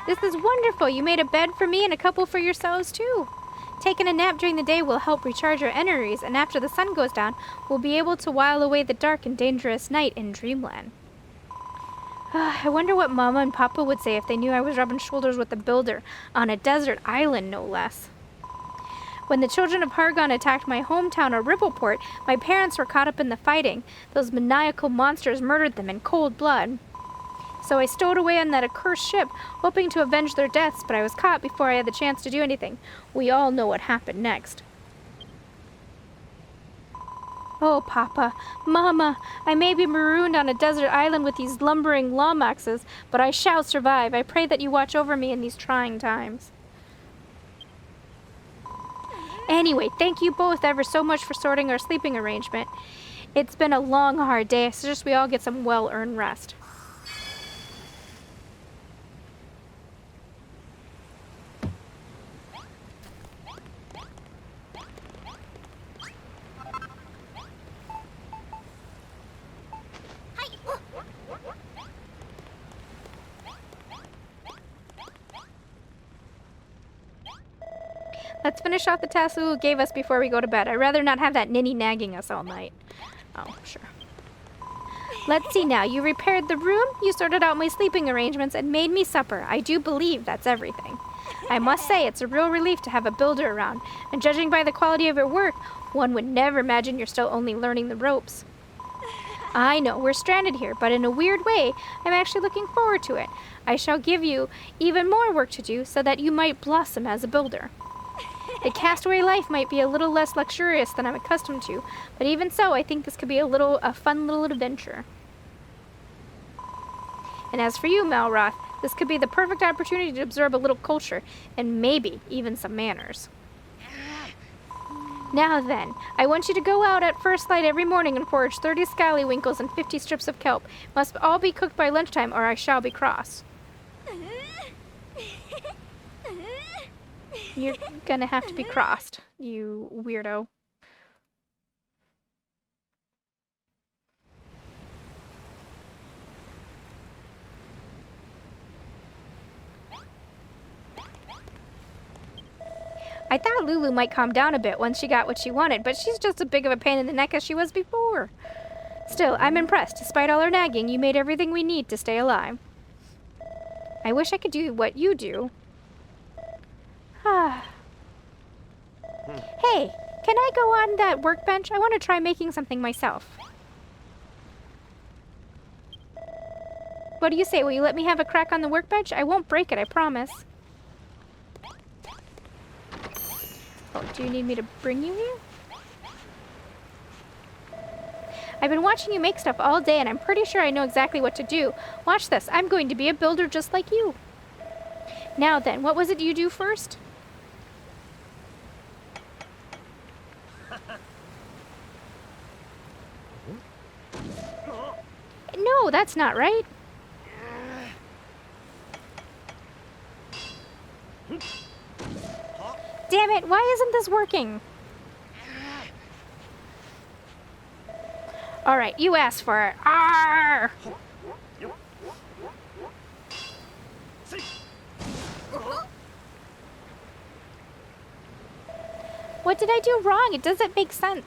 This is wonderful. You made a bed for me and a couple for yourselves, too. Taking a nap during the day will help recharge our energies, and after the sun goes down, we'll be able to while away the dark and dangerous night in Dreamland. I wonder what Mama and Papa would say if they knew I was rubbing shoulders with a builder on a desert island, no less. When the children of Hargon attacked my hometown of Rippleport, my parents were caught up in the fighting. Those maniacal monsters murdered them in cold blood. So I stowed away on that accursed ship, hoping to avenge their deaths, but I was caught before I had the chance to do anything. We all know what happened next. Oh, Papa, Mama, I may be marooned on a desert island with these lumbering Lomaxes, but I shall survive. I pray that you watch over me in these trying times. Anyway, thank you both ever so much for sorting our sleeping arrangement. It's been a long, hard day. I suggest we all get some well-earned rest. Let's finish off the task Lulu gave us before we go to bed. I'd rather not have that ninny nagging us all night. Oh, sure. Let's see now. You repaired the room, you sorted out my sleeping arrangements, and made me supper. I do believe that's everything. I must say, it's a real relief to have a builder around, and judging by the quality of your work, one would never imagine you're still only learning the ropes. I know, we're stranded here, but in a weird way, I'm actually looking forward to it. I shall give you even more work to do so that you might blossom as a builder. The castaway life might be a little less luxurious than I'm accustomed to, but even so, I think this could be a fun little adventure. And as for you, Malroth, this could be the perfect opportunity to absorb a little culture, and maybe even some manners. Now then, I want you to go out at first light every morning and forage 30 scallywinkles and 50 strips of kelp. Must all be cooked by lunchtime or I shall be cross. You're gonna have to be crossed, you weirdo. I thought Lulu might calm down a bit once she got what she wanted, but she's just as big of a pain in the neck as she was before. Still, I'm impressed. Despite all her nagging, you made everything we need to stay alive. I wish I could do what you do. Hey, can I go on that workbench? I want to try making something myself. What do you say? Will you let me have a crack on the workbench? I won't break it, I promise. Oh, do you need me to bring you here? I've been watching you make stuff all day, and I'm pretty sure I know exactly what to do. Watch this. I'm going to be a builder just like you. Now then, what was it you do first? No, that's not right. Damn it, why isn't this working? Alright, you asked for it. Arr! What did I do wrong? It doesn't make sense.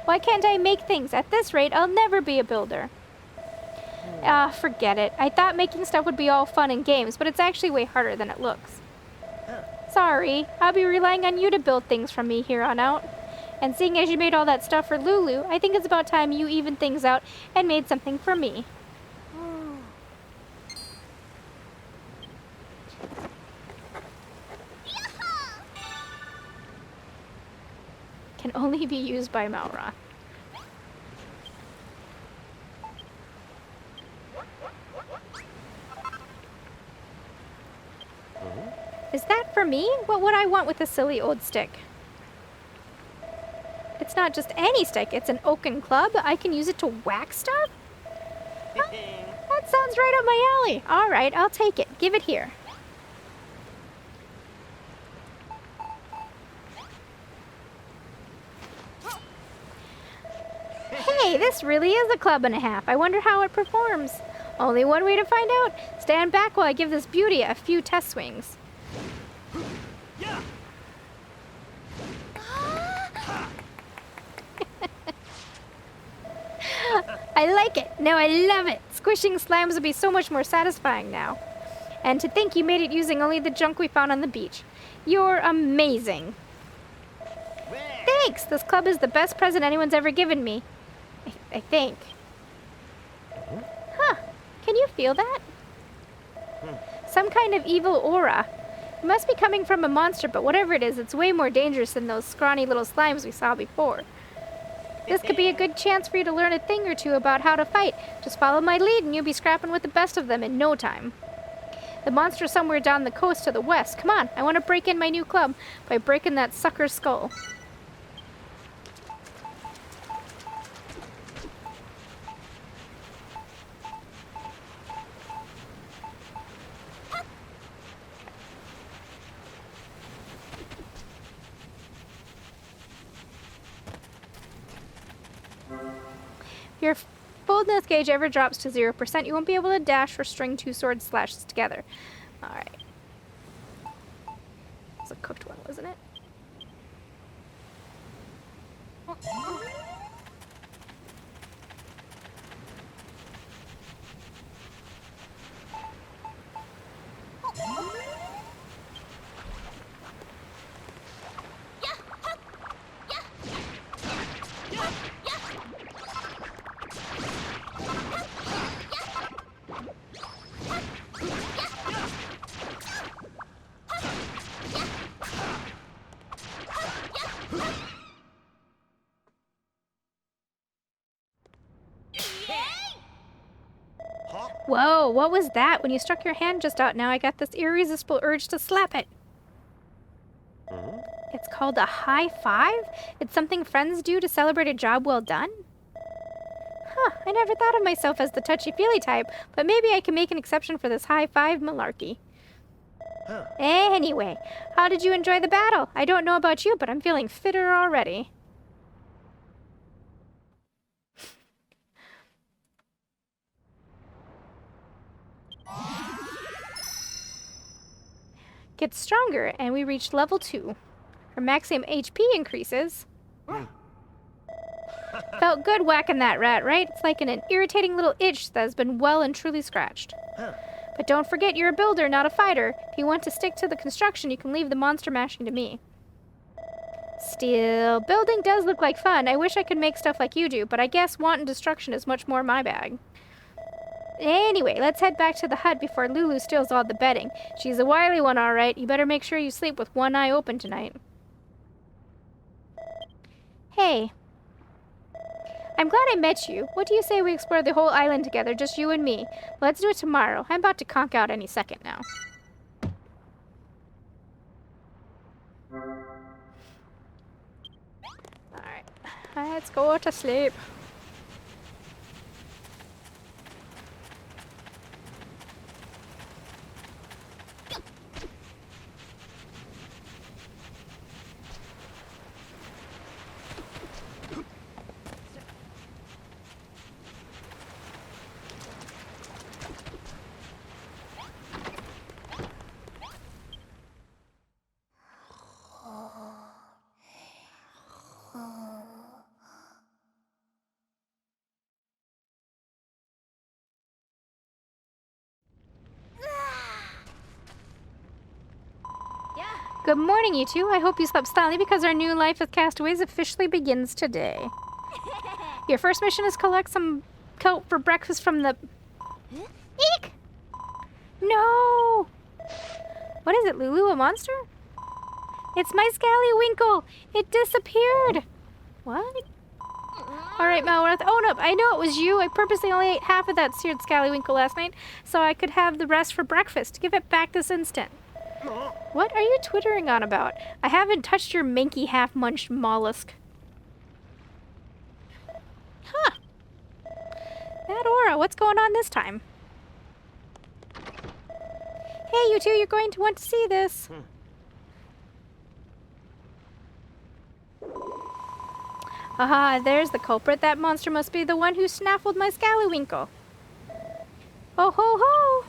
Why can't I make things? At this rate, I'll never be a builder. Forget it. I thought making stuff would be all fun and games, but it's actually way harder than it looks. Sorry, I'll be relying on you to build things from me here on out. And seeing as you made all that stuff for Lulu, I think it's about time you evened things out and made something for me. Can only be used by Malroth. Is that for me? What would I want with a silly old stick? It's not just any stick, it's an oaken club. I can use it to whack stuff? Huh? That sounds right up my alley. All right, I'll take it. Give it here. Hey, this really is a club and a half. I wonder how it performs. Only one way to find out. Stand back while I give this beauty a few test swings. I like it. No, I love it. Squishing slimes would be so much more satisfying now. And to think you made it using only the junk we found on the beach. You're amazing. Thanks. This club is the best present anyone's ever given me. I think. Huh. Can you feel that? Some kind of evil aura. It must be coming from a monster, but whatever it is, it's way more dangerous than those scrawny little slimes we saw before. This could be a good chance for you to learn a thing or two about how to fight. Just follow my lead and you'll be scrapping with the best of them in no time. The monster's somewhere down the coast to the west. Come on, I want to break in my new club by breaking that sucker's skull. Your boldness gauge ever drops to 0%, you won't be able to dash or string two sword slashes together. Alright. was a cooked one, wasn't it? Whoa, what was that? When you struck your hand just out now, I got this irresistible urge to slap it. It's called a high five? It's something friends do to celebrate a job well done? Huh, I never thought of myself as the touchy-feely type, but maybe I can make an exception for this high five malarkey. Anyway, how did you enjoy the battle? I don't know about you, but I'm feeling fitter already. Gets stronger, and we reached level 2. Her maximum HP increases. Felt good whacking that rat, right? It's like an irritating little itch that has been well and truly scratched. But don't forget you're a builder, not a fighter. If you want to stick to the construction, you can leave the monster mashing to me. Still, building does look like fun. I wish I could make stuff like you do, but I guess wanton destruction is much more my bag. Anyway, let's head back to the hut before Lulu steals all the bedding. She's a wily one, all right. You better make sure you sleep with one eye open tonight. Hey. I'm glad I met you. What do you say we explore the whole island together, just you and me? Let's do it tomorrow. I'm about to conk out any second now. Alright. Let's go to sleep. Good morning, you two. I hope you slept soundly because our new life as castaways officially begins today. Your first mission is collect some kelp for breakfast from the... Eek! No! What is it, Lulu? A monster? It's my scallywinkle! It disappeared! What? Alright, Malworth, own up. I know it was you. I purposely only ate half of that seared scallywinkle last night so I could have the rest for breakfast. Give it back this instant. What are you twittering on about? I haven't touched your manky half-munched mollusk. Huh. That aura, what's going on this time? Hey, you two, you're going to want to see this. Aha, there's the culprit. That monster must be the one who snaffled my scallywinkle. Ho ho ho!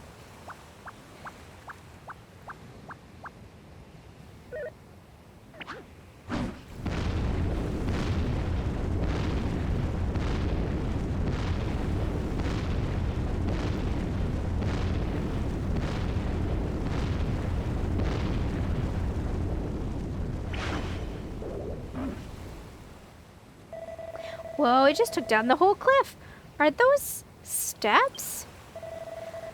Whoa, it just took down the whole cliff. Are those steps?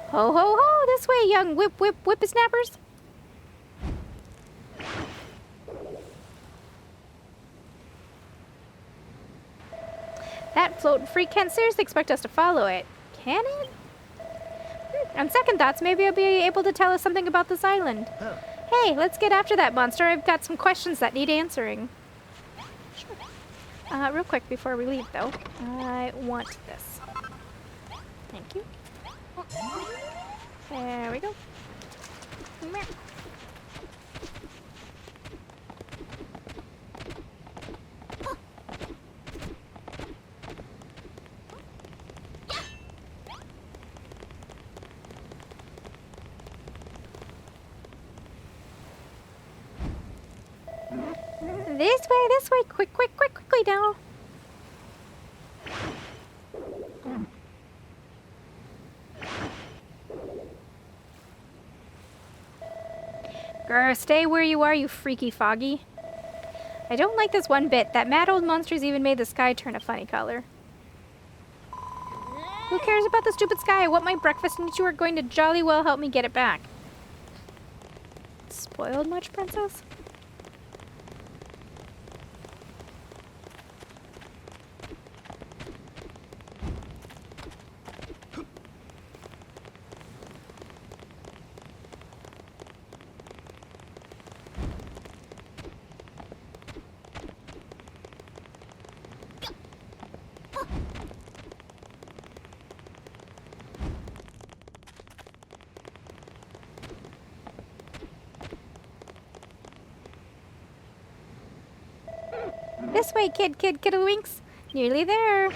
Ho ho ho, this way, young whippersnappers. That floating freak can't seriously expect us to follow it, can it? On second thoughts, maybe it'll be able to tell us something about this island. Hey, let's get after that monster. I've got some questions that need answering. Real quick before we leave, though, I want this. Thank you. There we go. Come here. This way. Quickly now. Grr, stay where you are, you freaky foggy. I don't like this one bit. That mad old monster's even made the sky turn a funny color. Who cares about the stupid sky? I want my breakfast and you are going to jolly well help me get it back. Spoiled much, princess? This way, kiddlewinks. Nearly there.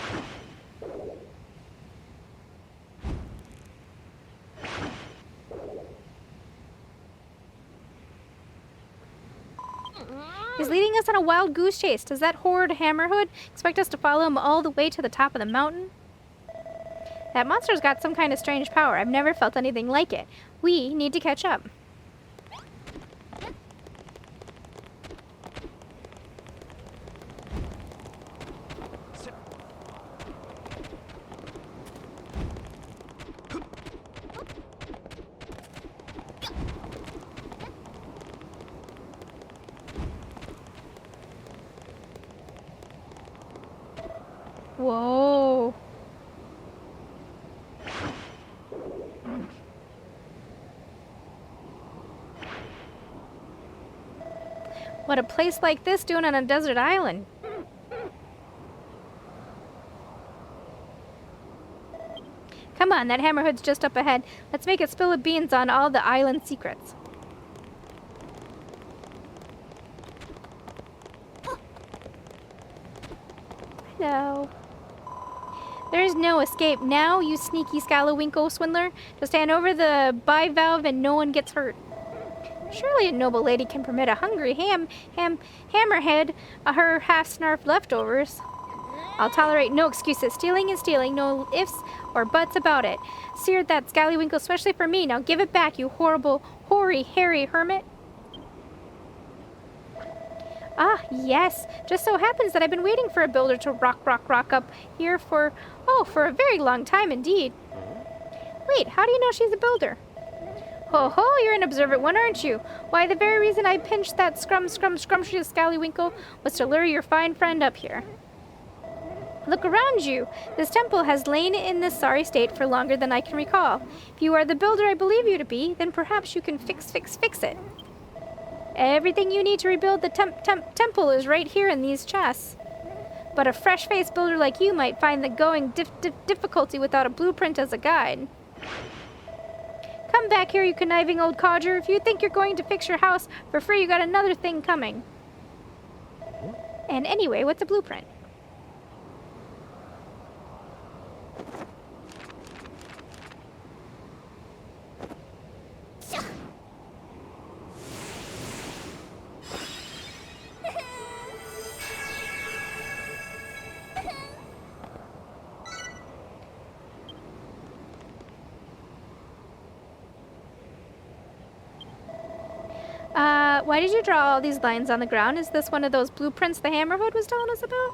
He's leading us on a wild goose chase. Does that horrid hammerhood expect us to follow him all the way to the top of the mountain? That monster's got some kind of strange power. I've never felt anything like it. We need to catch up. Whoa. What a place like this doing on a desert island. Come on, that hammerhood's just up ahead. Let's make it spill the beans on all the island secrets. Hello. There is no escape now, you sneaky scalawinkle swindler. Just hand over the bivalve and no one gets hurt. Surely a noble lady can permit a hungry hammerhead her half-snarfed leftovers. I'll tolerate no excuses. Stealing is stealing, no ifs or buts about it. Seared that scallywinkle especially for me. Now give it back, you horrible, hoary, hairy hermit. Ah, yes. Just so happens that I've been waiting for a builder to rock up here for a very long time indeed. Wait, how do you know she's a builder? Ho ho, you're an observant one, aren't you? Why, the very reason I pinched that scrumptious scallywinkle was to lure your fine friend up here. Look around you. This temple has lain in this sorry state for longer than I can recall. If you are the builder I believe you to be, then perhaps you can fix it. Everything you need to rebuild the temple is right here in these chests. But a fresh-faced builder like you might find the going difficulty without a blueprint as a guide. Come back here, you conniving old codger. If you think you're going to fix your house for free, you got another thing coming. And anyway, what's a blueprint? Why did you draw all these lines on the ground? Is this one of those blueprints the hammerhood was telling us about?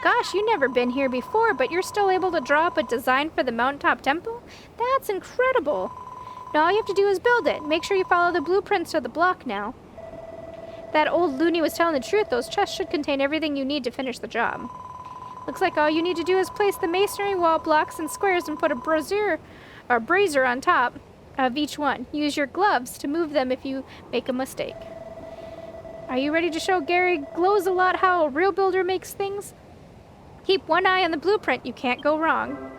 Gosh, you've never been here before, but you're still able to draw up a design for the mountaintop temple? That's incredible. Now all you have to do is build it. Make sure you follow the blueprints to the block now. That old loony was telling the truth. Those chests should contain everything you need to finish the job. Looks like all you need to do is place the masonry wall blocks in squares and put a brazier on top of each one. Use your gloves to move them if you make a mistake. Are you ready to show Gary Glows a lot how a real builder makes things? Keep one eye on the blueprint. You can't go wrong.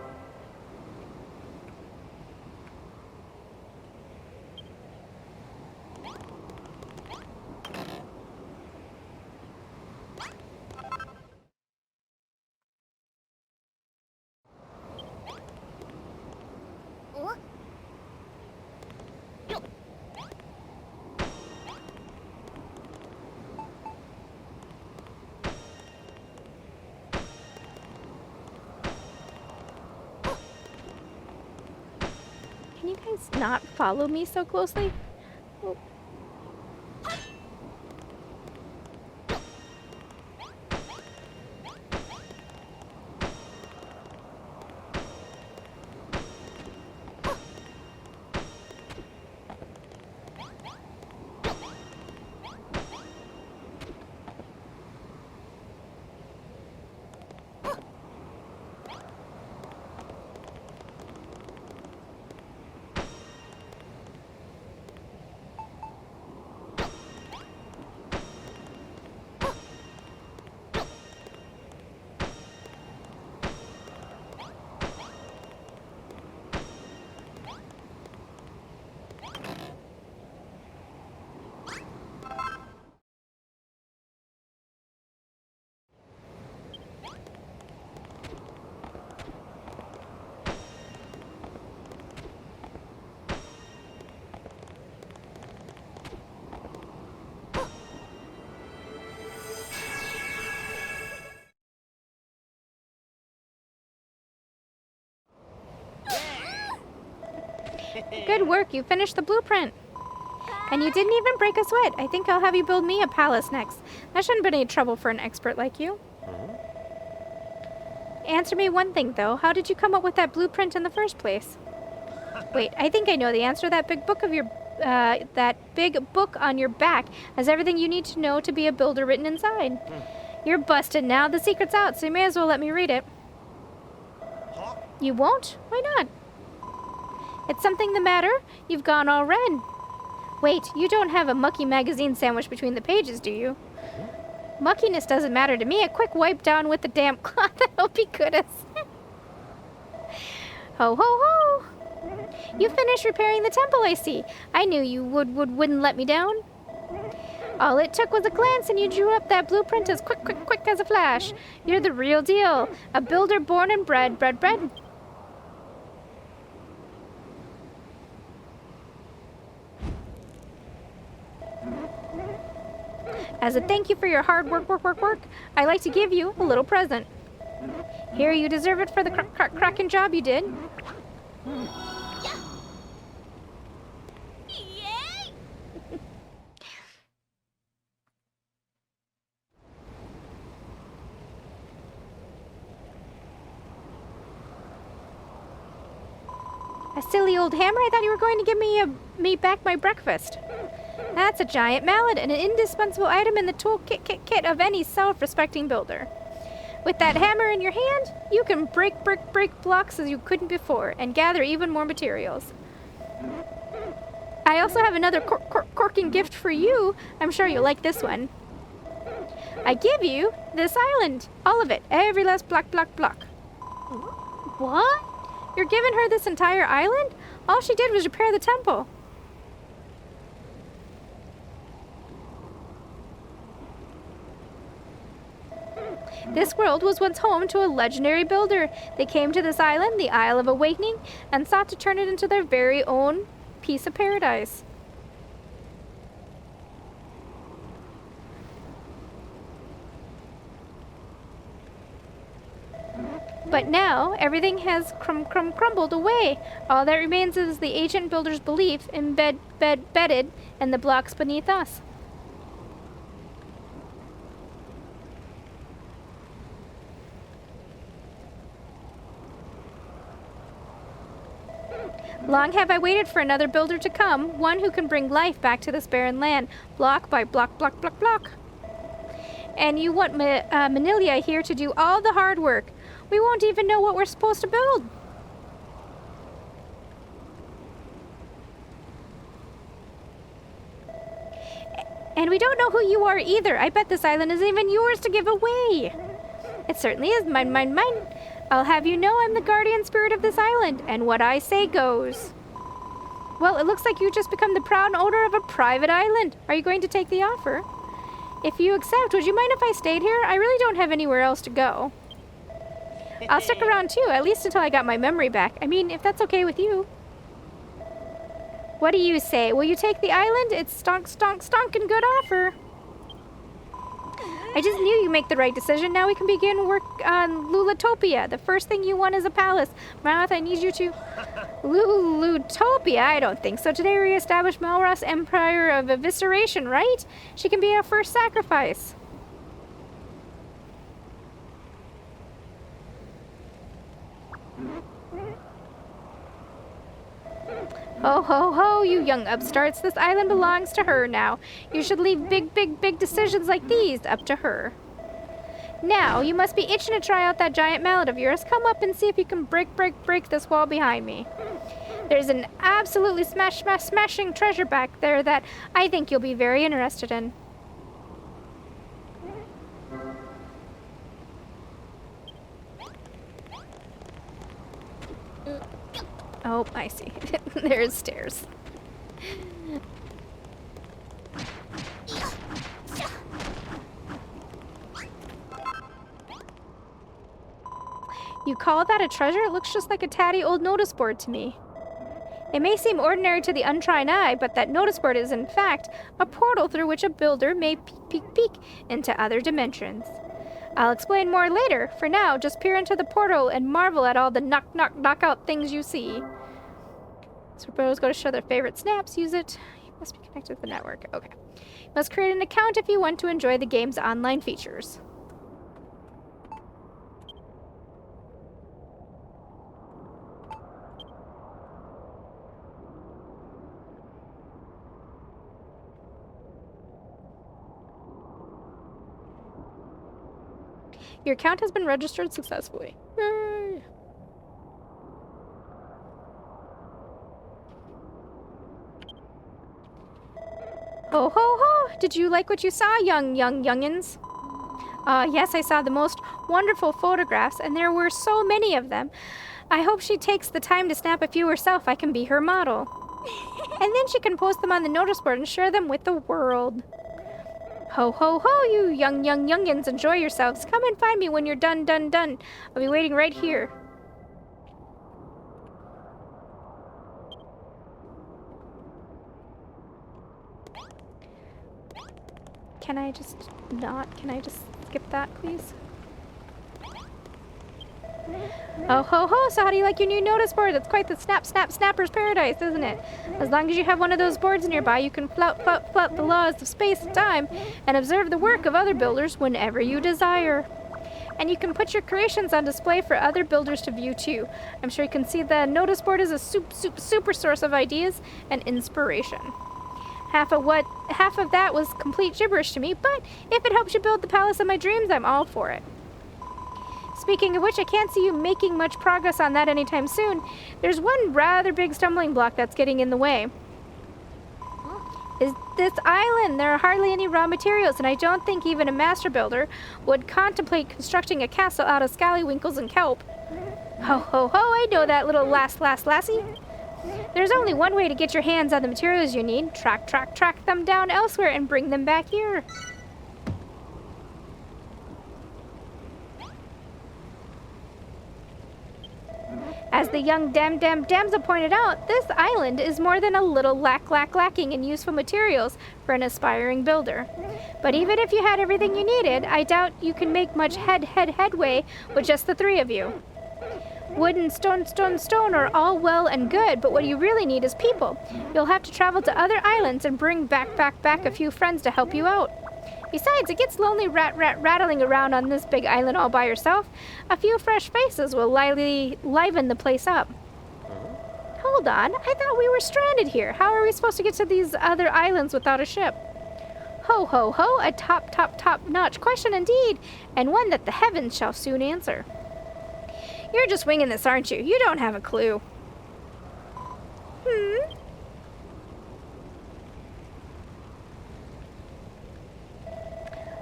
guys not follow me so closely? Oh. Good work, you finished the blueprint. And you didn't even break a sweat. I think I'll have you build me a palace next. That shouldn't be any trouble for an expert like you. Answer me one thing, though. How did you come up with that blueprint in the first place? Wait, I think I know the answer. That big book on your back has everything you need to know to be a builder written inside. You're busted now. The secret's out, so you may as well let me read it. You won't? Why not? It's something the matter? You've gone all red. Wait, you don't have a mucky magazine sandwich between the pages, do you? Muckiness doesn't matter to me. A quick wipe down with the damp cloth, that'll be good as... Ho, ho, ho! You finished repairing the temple, I see. I knew you wouldn't let me down. All it took was a glance and you drew up that blueprint as quick as a flash. You're the real deal. A builder born and bred. As a thank you for your hard work, I'd like to give you a little present. Here, you deserve it for the cracking job you did. A silly old hammer? I thought you were going to give me back my breakfast. That's a giant mallet and an indispensable item in the toolkit of any self-respecting builder. With that hammer in your hand, you can break blocks as you couldn't before and gather even more materials. I also have another corking gift for you. I'm sure you'll like this one. I give you this island. All of it. Every last block. What? You're giving her this entire island? All she did was repair the temple. This world was once home to a legendary builder. They came to this island, the Isle of Awakening, and sought to turn it into their very own piece of paradise. But now, everything has crumbled away. All that remains is the ancient builder's belief embedded in the blocks beneath us. Long have I waited for another builder to come, one who can bring life back to this barren land, block by block. And you want Manilia here to do all the hard work. We won't even know what we're supposed to build. And we don't know who you are either. I bet this island isn't even yours to give away. It certainly is mine. I'll have you know I'm the guardian spirit of this island, and what I say goes. Well, it looks like you just become the proud owner of a private island. Are you going to take the offer? If you accept, would you mind if I stayed here? I really don't have anywhere else to go. I'll stick around too, at least until I got my memory back. I mean, if that's okay with you. What do you say? Will you take the island? It's stonking good offer. I just knew you'd make the right decision. Now we can begin work on Lulatopia. The first thing you want is a palace. Mouth, I need you to... Lulutopia? I don't think so. Today we establish Malros Empire of Evisceration, right? She can be our first sacrifice. Ho ho ho, you young upstarts. This island belongs to her now. You should leave big decisions like these up to her. Now, you must be itching to try out that giant mallet of yours. Come up and see if you can break this wall behind me. There's an absolutely smashing treasure back there that I think you'll be very interested in. Oh, I see. There's stairs. You call that a treasure? It looks just like a tatty old notice board to me. It may seem ordinary to the untrained eye, but that notice board is in fact a portal through which a builder may peek into other dimensions. I'll explain more later. For now, just peer into the portal and marvel at all the knockout things you see. So pros go to show their favorite snaps. Use it. You must be connected with the network. Okay. You must create an account if you want to enjoy the game's online features. Your account has been registered successfully. Yay! Ho ho ho! Did you like what you saw, youngins? Yes, I saw the most wonderful photographs, and there were so many of them. I hope she takes the time to snap a few herself. I can be her model. And then she can post them on the notice board and share them with the world. Ho ho ho, you youngins, enjoy yourselves. Come and find me when you're done. I'll be waiting right here. Can I just skip that, please? Oh ho ho, so how do you like your new notice board? It's quite the snapper's paradise, isn't it? As long as you have one of those boards nearby, you can flout the laws of space and time and observe the work of other builders whenever you desire. And you can put your creations on display for other builders to view too. I'm sure you can see the notice board is a super source of ideas and inspiration. Half of that was complete gibberish to me, but if it helps you build the palace of my dreams, I'm all for it. Speaking of which, I can't see you making much progress on that anytime soon. There's one rather big stumbling block that's getting in the way. Is this island. There are hardly any raw materials, and I don't think even a master builder would contemplate constructing a castle out of scallywinkles and kelp. Ho ho ho, I know that little lassie. There's only one way to get your hands on the materials you need. Track them down elsewhere and bring them back here. As the young damsel pointed out, this island is more than a little lacking in useful materials for an aspiring builder. But even if you had everything you needed, I doubt you can make much headway with just the three of you. Wood and stone are all well and good, but what you really need is people. You'll have to travel to other islands and bring back a few friends to help you out. Besides, it gets lonely rattling around on this big island all by yourself. A few fresh faces will liven the place up. Hold on, I thought we were stranded here. How are we supposed to get to these other islands without a ship? Ho ho ho, a top-notch question indeed, and one that the heavens shall soon answer. You're just winging this, aren't you? You don't have a clue.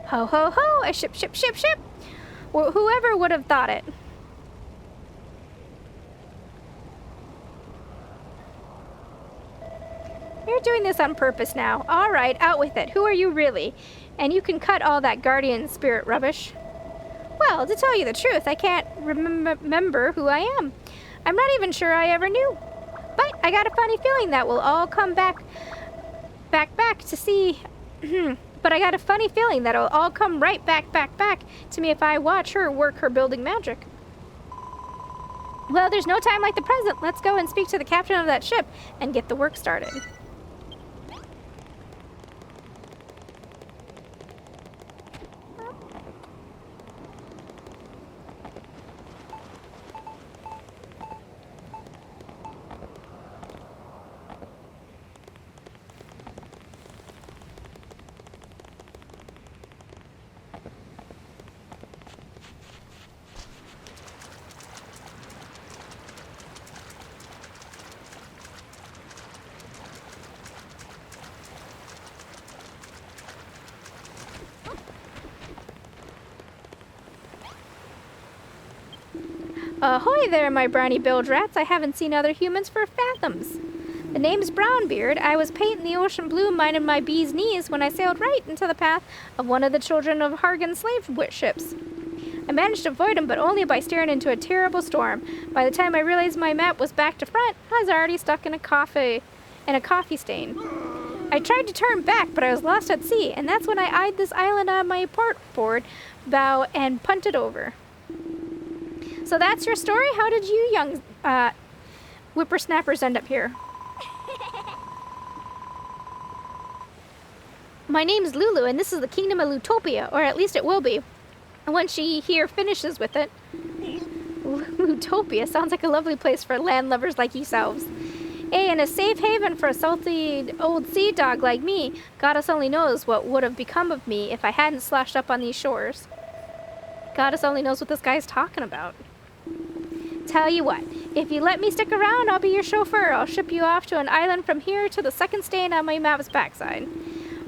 Ho ho ho, a ship. Well, whoever would have thought it? You're doing this on purpose now. All right, out with it. Who are you really? And you can cut all that guardian spirit rubbish. Well, to tell you the truth, I can't remember who I am. I'm not even sure I ever knew. But I got a funny feeling that we'll all come back to see... But I got a funny feeling that it'll all come right back to me if I watch her work her building magic. Well, there's no time like the present. Let's go and speak to the captain of that ship and get the work started. Ahoy there, my brownie-billed rats. I haven't seen other humans for fathoms. The name's Brownbeard. I was painting the ocean blue minding my bee's knees when I sailed right into the path of one of the children of Hargan's slave ships. I managed to avoid him, but only by staring into a terrible storm. By the time I realized my map was back to front, I was already stuck in a coffee stain. I tried to turn back, but I was lost at sea, and that's when I eyed this island on my port bow and punted over. So that's your story? How did you young whippersnappers end up here? My name's Lulu, and this is the kingdom of Lutopia, or at least it will be. Once she here finishes with it. Lutopia sounds like a lovely place for landlubbers like yourselves. Hey, and a safe haven for a salty old sea dog like me. Goddess only knows what would have become of me if I hadn't slashed up on these shores. Goddess only knows what this guy's talking about. Tell you what, if you let me stick around, I'll be your chauffeur. I'll ship you off to an island from here to the second stain on my map's backside.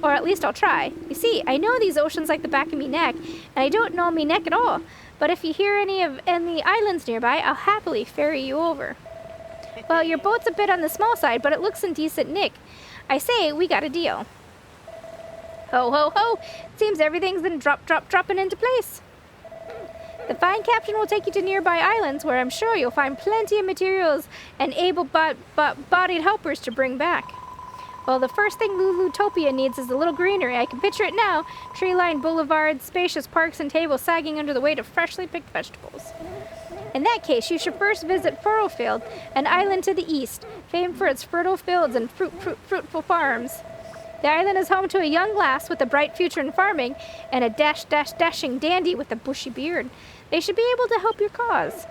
Or at least I'll try. You see, I know these oceans like the back of me neck, and I don't know me neck at all. But if you hear any islands nearby, I'll happily ferry you over. Well, your boat's a bit on the small side, but it looks in decent nick. I say, we got a deal. Ho, ho, ho! Seems everything's been dropping into place. The fine captain will take you to nearby islands where I'm sure you'll find plenty of materials and able-bodied helpers to bring back. Well, the first thing Lulutopia needs is a little greenery. I can picture it now. Tree-lined boulevards, spacious parks, and tables sagging under the weight of freshly picked vegetables. In that case, you should first visit Furrowfield, an island to the east, famed for its fertile fields and fruitful farms. The island is home to a young lass with a bright future in farming and a dashing dandy with a bushy beard. They should be able to help your cause.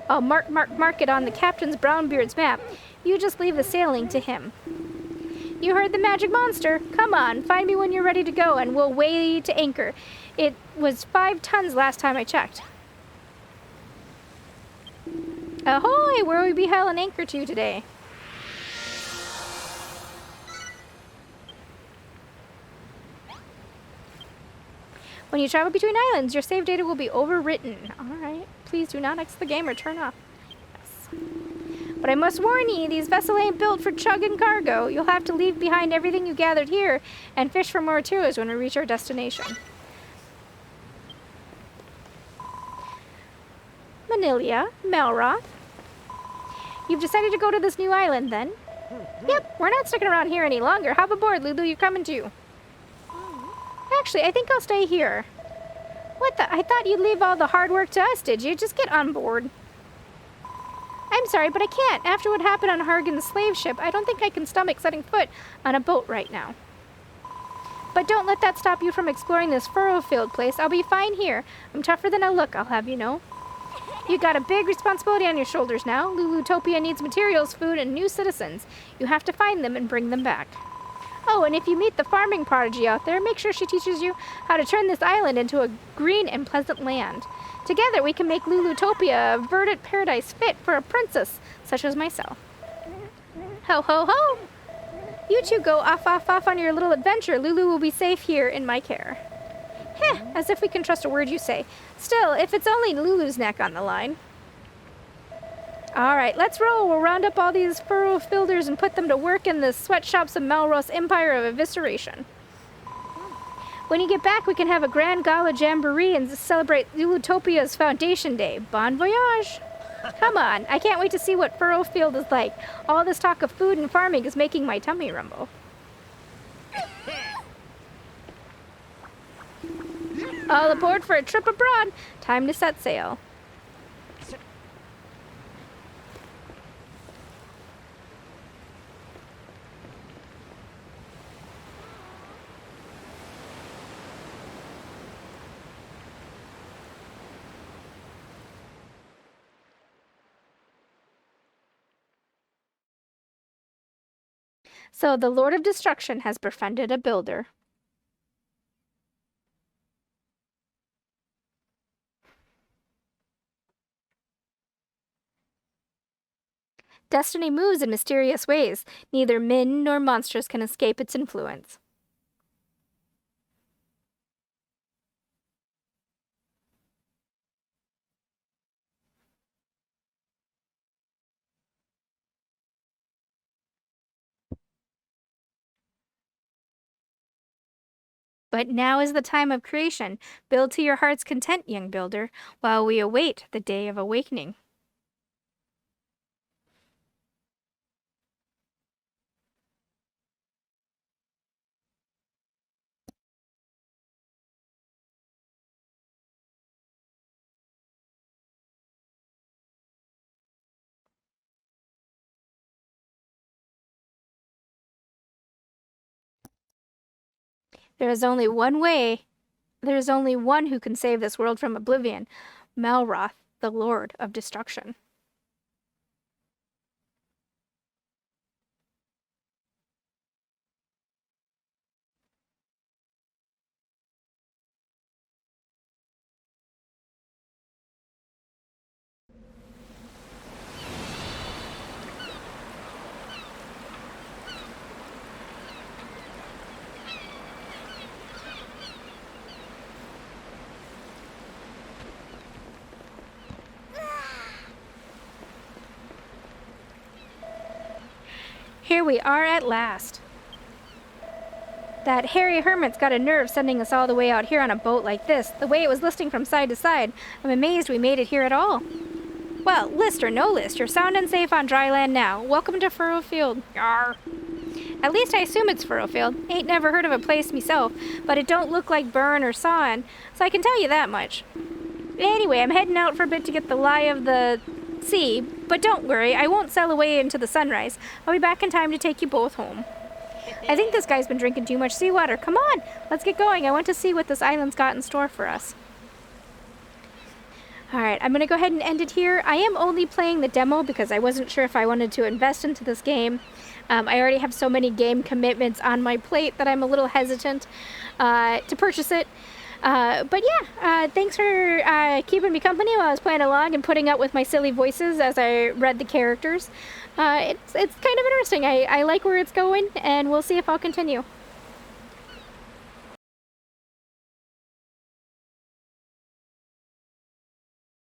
I'll mark it on the captain's Brownbeard's map. You just leave the sailing to him. You heard the magic monster. Come on, find me when you're ready to go, and we'll weigh to anchor. It was 5 tons last time I checked. Ahoy! Where will we be hailing anchor to today? When you travel between islands, your save data will be overwritten. Alright. Please do not exit the game or turn off. Yes. But I must warn ye, these vessels ain't built for chugging cargo. You'll have to leave behind everything you gathered here and fish for more materials when we reach our destination. Manilia, Melroth. You've decided to go to this new island, then? Yep, we're not sticking around here any longer. Hop aboard, Lulu, you're coming too. Actually, I think I'll stay here. What the? I thought you'd leave all the hard work to us, did you? Just get on board. I'm sorry, but I can't. After what happened on Hargan's slave ship, I don't think I can stomach setting foot on a boat right now. But don't let that stop you from exploring this Furrowfield place. I'll be fine here. I'm tougher than I look, I'll have you know. You got a big responsibility on your shoulders now. Lulutopia needs materials, food, and new citizens. You have to find them and bring them back. Oh, and if you meet the farming prodigy out there, make sure she teaches you how to turn this island into a green and pleasant land. Together we can make Lulutopia a verdant paradise fit for a princess such as myself. Ho, ho, ho! You two go off on your little adventure. Lulu will be safe here in my care. Heh, as if we can trust a word you say. Still, if it's only Lulu's neck on the line. Alright, let's roll. We'll round up all these Furrowfielders and put them to work in the sweatshops of Melroth's empire of evisceration. When you get back, we can have a grand gala jamboree and celebrate Lutopia's Foundation Day. Bon voyage! Come on, I can't wait to see what Furrowfield is like. All this talk of food and farming is making my tummy rumble. All aboard for a trip abroad. Time to set sail. So the Lord of Destruction has befriended a builder. Destiny moves in mysterious ways. Neither men nor monsters can escape its influence. But now is the time of creation. Build to your heart's content, young builder, while we await the day of awakening. There is only one way. There is only one who can save this world from oblivion. Malroth, the Lord of Destruction. Here we are at last. That hairy hermit's got a nerve sending us all the way out here on a boat like this. The way it was listing from side to side, I'm amazed we made it here at all. Well, list or no list, you're sound and safe on dry land now. Welcome to Furrowfield. Yarr. At least I assume it's Furrowfield. Ain't never heard of a place myself, but it don't look like Burn or Sawn, so I can tell you that much. Anyway, I'm heading out for a bit to get the lie of the sea, but don't worry, I won't sail away into the sunrise. I'll be back in time to take you both home. I think this guy's been drinking too much seawater. Come on, let's get going. I want to see what this island's got in store for us. Alright, I'm going to go ahead and end it here. I am only playing the demo because I wasn't sure if I wanted to invest into this game. I already have so many game commitments on my plate that I'm a little hesitant to purchase it. But yeah, thanks for keeping me company while I was playing along and putting up with my silly voices as I read the characters. It's kind of interesting. I like where it's going, and we'll see if I'll continue.